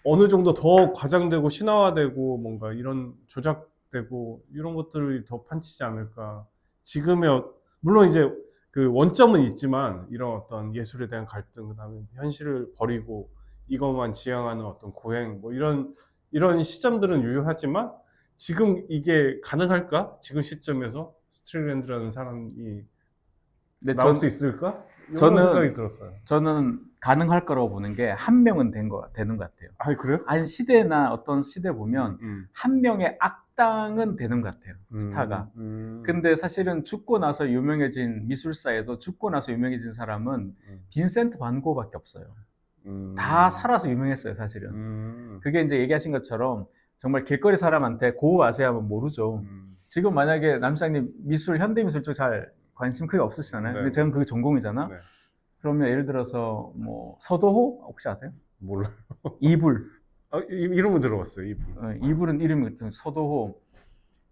어느 정도 더 과장되고 신화화되고 뭔가 이런 조작되고 이런 것들이 더 판치지 않을까? 지금의 물론 이제 그 원점은 있지만 이런 어떤 예술에 대한 갈등, 그다음에 현실을 버리고 이것만 지향하는 어떤 고행 뭐 이런 시점들은 유효하지만 지금 이게 가능할까? 지금 시점에서 스트리랜드라는 사람이 나올 수 있을까? 이런 생각이 들었어요. 저는 가능할 거라고 보는 게 한 명은 되는 것 같아요. 아, 그래요? 한 시대나 어떤 시대 보면 한 명의 악당은 되는 것 같아요. 스타가. 근데 사실은 죽고 나서 유명해진 미술사에도 죽고 나서 유명해진 사람은 빈센트 반 고흐밖에 없어요. 다 살아서 유명했어요, 사실은. 그게 이제 얘기하신 것처럼 정말 길거리 사람한테 고흐 아세요 하면 모르죠. 지금 만약에 남시장님 미술, 현대미술 쪽 잘 관심 크게 없으시잖아요. 네. 근데 저는 그게 전공이잖아. 네. 그러면 예를 들어서 뭐 서도호 혹시 아세요? 몰라요. 이불. 이름은 들어봤어요. 이분. 이불은 이름이 서도호.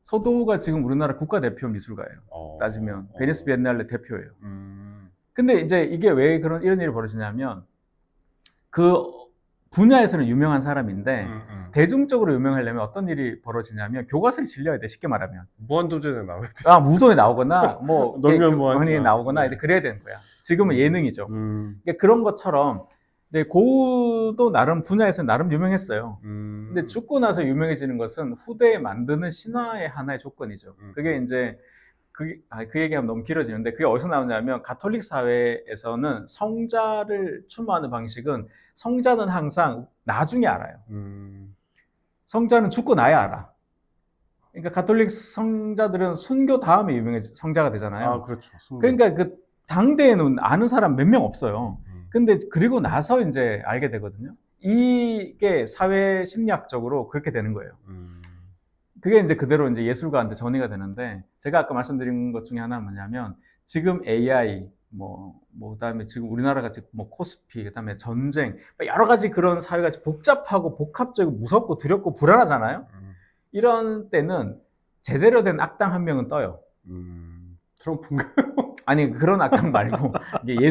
서도호가 지금 우리나라 국가대표 미술가예요. 따지면 베니스 비엔날레 대표예요. 근데 이제 이게 왜 이런 일이 벌어지냐면 그 분야에서는 유명한 사람인데 대중적으로 유명하려면 어떤 일이 벌어지냐면 교과서에 실려야 돼, 쉽게 말하면. 무한도전에 나와야 돼. 무도에 나오거나 뭐 놀면 무한 나오거나 네. 그래야 되는 거야. 지금은 예능이죠. 음. 그런 것처럼 고흐도 나름 분야에서 나름 유명했어요. 근데 죽고 나서 유명해지는 것은 후대에 만드는 신화의 하나의 조건이죠. 그게 이제 그 얘기하면 너무 길어지는데 그게 어디서 나오냐면 가톨릭 사회에서는 성자를 추모하는 방식은 성자는 항상 나중에 알아요. 성자는 죽고 나야 알아. 그러니까 가톨릭 성자들은 순교 다음에 성자가 되잖아요. 아, 그렇죠. 그러니까 그 당대에는 아는 사람 몇 명 없어요. 근데 그리고 나서 이제 알게 되거든요. 이게 사회 심리학적으로 그렇게 되는 거예요. 그게 이제 그대로 이제 예술가한테 전이가 되는데, 제가 아까 말씀드린 것 중에 하나는 뭐냐면, 지금 AI, 그다음에 지금 우리나라가 지금 코스피, 그다음에 전쟁, 여러 가지 그런 사회가 복잡하고 복합적이고 무섭고 두렵고 불안하잖아요. 이런 때는 제대로 된 악당 한 명은 떠요. 트럼프인가? 아니, 그런 악당 말고, 이게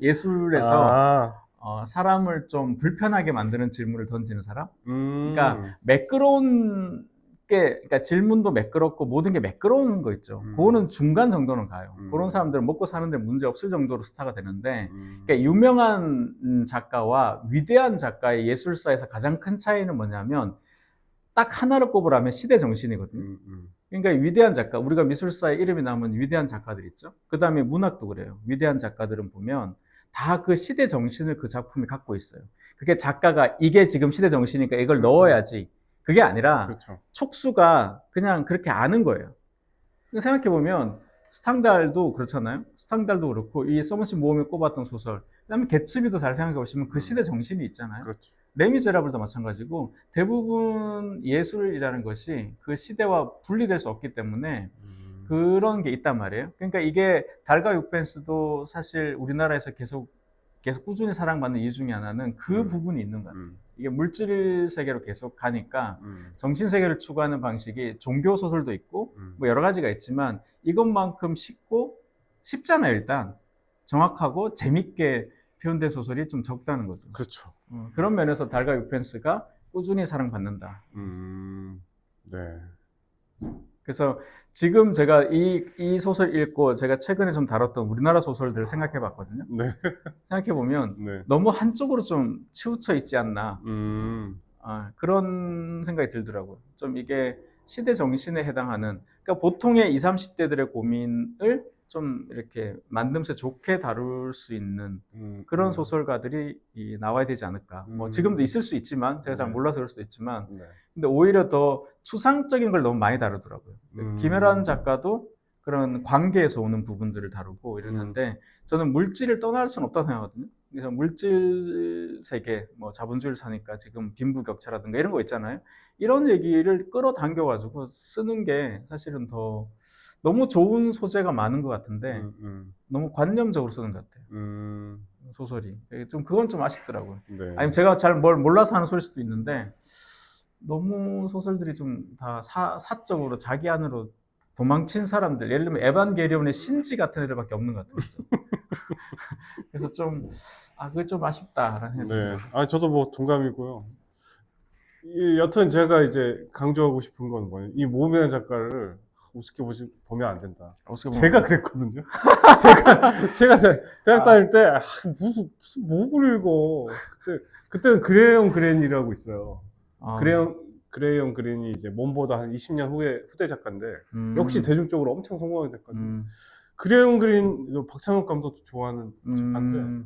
예술에서 사람을 좀 불편하게 만드는 질문을 던지는 사람? 그러니까 매끄러운 그러니까 질문도 매끄럽고 모든 게 매끄러운 거 있죠. 그거는 중간 정도는 가요. 그런 사람들은 먹고 사는데 문제 없을 정도로 스타가 되는데, 그러니까 유명한 작가와 위대한 작가의 예술사에서 가장 큰 차이는 뭐냐면 딱 하나를 꼽으라면 시대 정신이거든요. 그러니까 위대한 작가, 우리가 미술사에 이름이 남은 위대한 작가들 있죠. 그 다음에 문학도 그래요. 위대한 작가들은 보면 다 그 시대 정신을 그 작품이 갖고 있어요. 그게 작가가 이게 지금 시대 정신이니까 이걸 넣어야지, 그게 아니라 그렇죠. 촉수가 그냥 그렇게 아는 거예요. 생각해보면 스탕달도 그렇잖아요. 스탕달도 그렇고 이 서머시 모험이 꼽았던 소설, 그다음에 개츠비도 잘 생각해보시면 그 시대 정신이 있잖아요. 그렇죠. 레미제라블도 마찬가지고 대부분 예술이라는 것이 그 시대와 분리될 수 없기 때문에 그런 게 있단 말이에요. 그러니까 이게 달과 육펜스도 사실 우리나라에서 계속 꾸준히 사랑받는 이유 중에 하나는 그 부분이 있는 것 같아요. 이게 물질 세계로 계속 가니까 정신 세계를 추구하는 방식이 종교 소설도 있고 뭐 여러 가지가 있지만 이것만큼 쉽잖아요. 일단 정확하고 재밌게 표현된 소설이 좀 적다는 거죠. 그렇죠. 그런 면에서 달과 육펜스가 꾸준히 사랑받는다. 네. 그래서 지금 제가 이 소설 읽고 제가 최근에 좀 다뤘던 우리나라 소설들을 생각해 봤거든요. 네. 생각해 보면 네. 너무 한쪽으로 좀 치우쳐 있지 않나. 그런 생각이 들더라고요. 좀 이게 시대 정신에 해당하는, 그러니까 보통의 20, 30대들의 고민을 좀 이렇게 만듦새 좋게 다룰 수 있는 그런 소설가들이 나와야 되지 않을까. 뭐 지금도 있을 수 있지만 제가 잘 몰라서 그럴 수도 있지만, 근데 오히려 더 추상적인 걸 너무 많이 다루더라고요. 김혜란 작가도 그런 관계에서 오는 부분들을 다루고 이러는데, 저는 물질을 떠날 수는 없다고 생각하거든요. 그래서 물질 세계, 뭐 자본주의를 사니까 지금 빈부격차라든가 이런 거 있잖아요. 이런 얘기를 끌어당겨가지고 쓰는 게 사실은 더 너무 좋은 소재가 많은 것 같은데 너무 관념적으로 쓰는 것 같아요. 소설이. 좀 그건 좀 아쉽더라고요. 네. 아니면 제가 잘 뭘 몰라서 하는 소리일 수도 있는데 너무 소설들이 좀 다 사적으로 자기 안으로 도망친 사람들, 예를 들면 에반게리온의 신지 같은 애들밖에 없는 것 같아요. 그래서 좀 그게 좀 아쉽다라는 생각이 네. 저도 뭐 동감이고요. 여튼 제가 이제 강조하고 싶은 건 뭐냐면 이 모험이라는 작가를 우습게 보면 안 된다. 제가 그랬거든요. 제가 대학 다닐 때 무슨 뭐를 읽어. 그때는 그레이엄 그랜이라고 있어요. 그레이엄 그랜이 이제 몸보다 한 20년 후대 작가인데 역시 대중적으로 엄청 성공한 작가인데 그레용 그린 이거 박찬욱 감독도 좋아하는 작가인데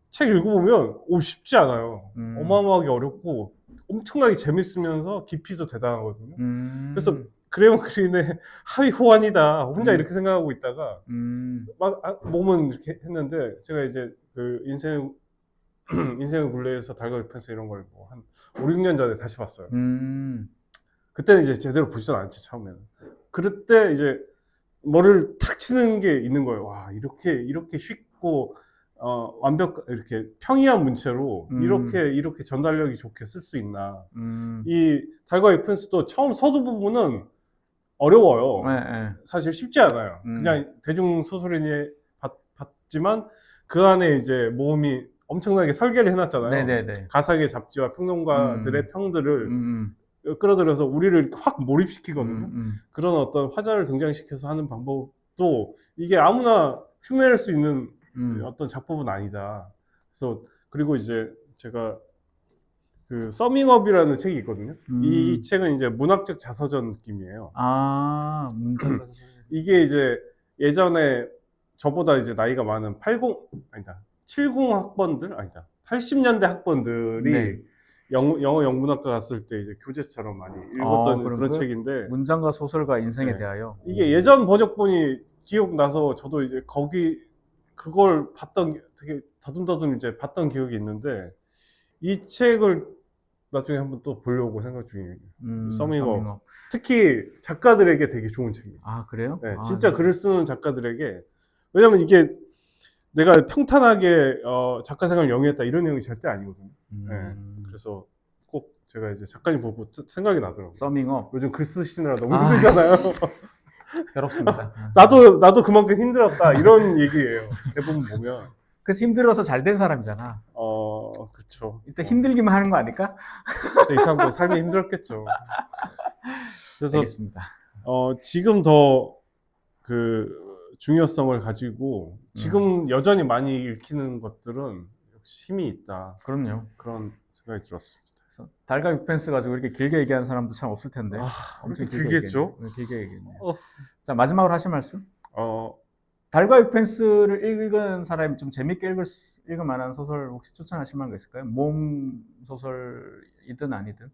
책 읽어보면 쉽지 않아요. 어마어마하게 어렵고 엄청나게 재밌으면서 깊이도 대단하거든요. 그래서 그레용 그린의 하위 호환이다 혼자 이렇게 생각하고 있다가 막 몸은 이렇게 했는데 제가 이제 그 인생의 굴레에서 달과 육펜스 이런 걸 뭐 한 5, 6년 전에 다시 봤어요. 그때는 이제 제대로 보지도 않았지 처음에는. 그럴 때 이제 뭐를 탁 치는 게 있는 거예요. 와 이렇게 쉽고 이렇게 평이한 문체로 이렇게 전달력이 좋게 쓸 수 있나. 이 달과 육펜스도 처음 서두 부분은 어려워요. 네. 사실 쉽지 않아요. 그냥 대중 소설이니 봤지만 그 안에 이제 모험이 엄청나게 설계를 해놨잖아요. 네네네. 가상의 잡지와 평론가들의 평들을 끌어들여서 우리를 확 몰입시키거든요. 그런 어떤 화자를 등장시켜서 하는 방법도 이게 아무나 흉내낼 수 있는 어떤 작품은 아니다. 그래서 그리고 이제 제가 그 서밍업이라는 책이 있거든요. 이 책은 이제 문학적 자서전 느낌이에요. 아, 문장. 이게 이제 예전에 저보다 이제 나이가 많은 70 학번들 아니다. 80년대 학번들이 네. 영어 영문학과 갔을 때 이제 교재처럼 많이 읽었던 그런 책인데 문장과 소설과 인생에 네. 대하여 이게 예전 번역본이 기억나서 저도 이제 그걸 되게 더듬더듬 이제 봤던 기억이 있는데 이 책을 나중에 한번 또 보려고 생각 중이에요. 서밍업. 특히 작가들에게 되게 좋은 책이에요. 아, 그래요? 네, 진짜 글을 쓰는 작가들에게. 왜냐면 이게 내가 평탄하게 작가 생활을 영위했다 이런 내용이 절대 아니거든요. 네, 그래서 꼭 제가 이제 작가님 보고 생각이 나더라고요. 서밍업. 요즘 글 쓰시느라 너무 힘들잖아요. 괴롭습니다. 나도 그만큼 힘들었다 이런 얘기예요. 대부분 보면. 그래서 힘들어서 잘 된 사람이잖아. 그쵸. 일단 힘들기만 하는 거 아닐까? 이 사람도 삶이 힘들었겠죠. 그래서 알겠습니다. 지금 더 그 중요성을 가지고 지금 여전히 많이 읽히는 것들은 역시 힘이 있다. 그럼요. 그런 생각이 들었습니다. 그래서 달과 육펜스 가지고 이렇게 길게 얘기하는 사람도 참 없을 텐데. 엄청 길겠죠? 길게 얘기했네요. 자, 마지막으로 하실 말씀? 달과 육펜스를 읽은 사람이 좀 재밌게 읽을 만한 소설 혹시 추천하실 만한 거 있을까요? 모험 소설이든 아니든.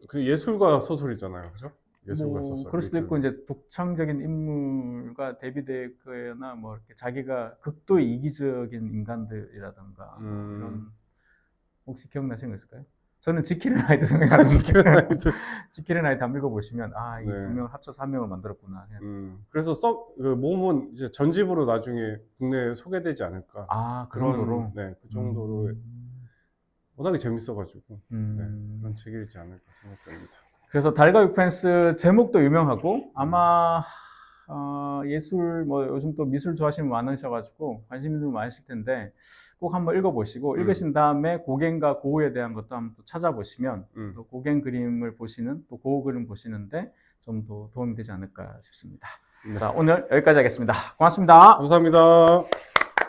그 예술가 소설이잖아요, 그죠? 예술가 소설. 그럴 수도 있고 이제 독창적인 인물과 데비드거나 뭐 이렇게 자기가 극도 이기적인 인간들이라든가 이런 혹시 기억나시는 거 있을까요? 저는 지킬의 나이트 생각나는데 지킬의 나이트 한번 읽어보시면 이 두 명을 합쳐서 한 명을 만들었구나. 그래서 그 모험은 이제 전집으로 나중에 국내에 소개되지 않을까. 그 정도로? 네, 그 정도로 워낙에 재밌어가지고 그런 책이지 않을까 생각됩니다. 그래서 달과 육펜스 제목도 유명하고 아마 예술 뭐 요즘 또 미술 좋아하시는 분 많으셔가지고 관심 있는 분 많으실 텐데 꼭 한번 읽어보시고 읽으신 다음에 고갱과 고우에 대한 것도 한번 또 찾아보시면 또 고갱 그림을 보시는 또 고우 그림 보시는데 좀 더 도움이 되지 않을까 싶습니다. 자, 오늘 여기까지 하겠습니다. 고맙습니다. 감사합니다.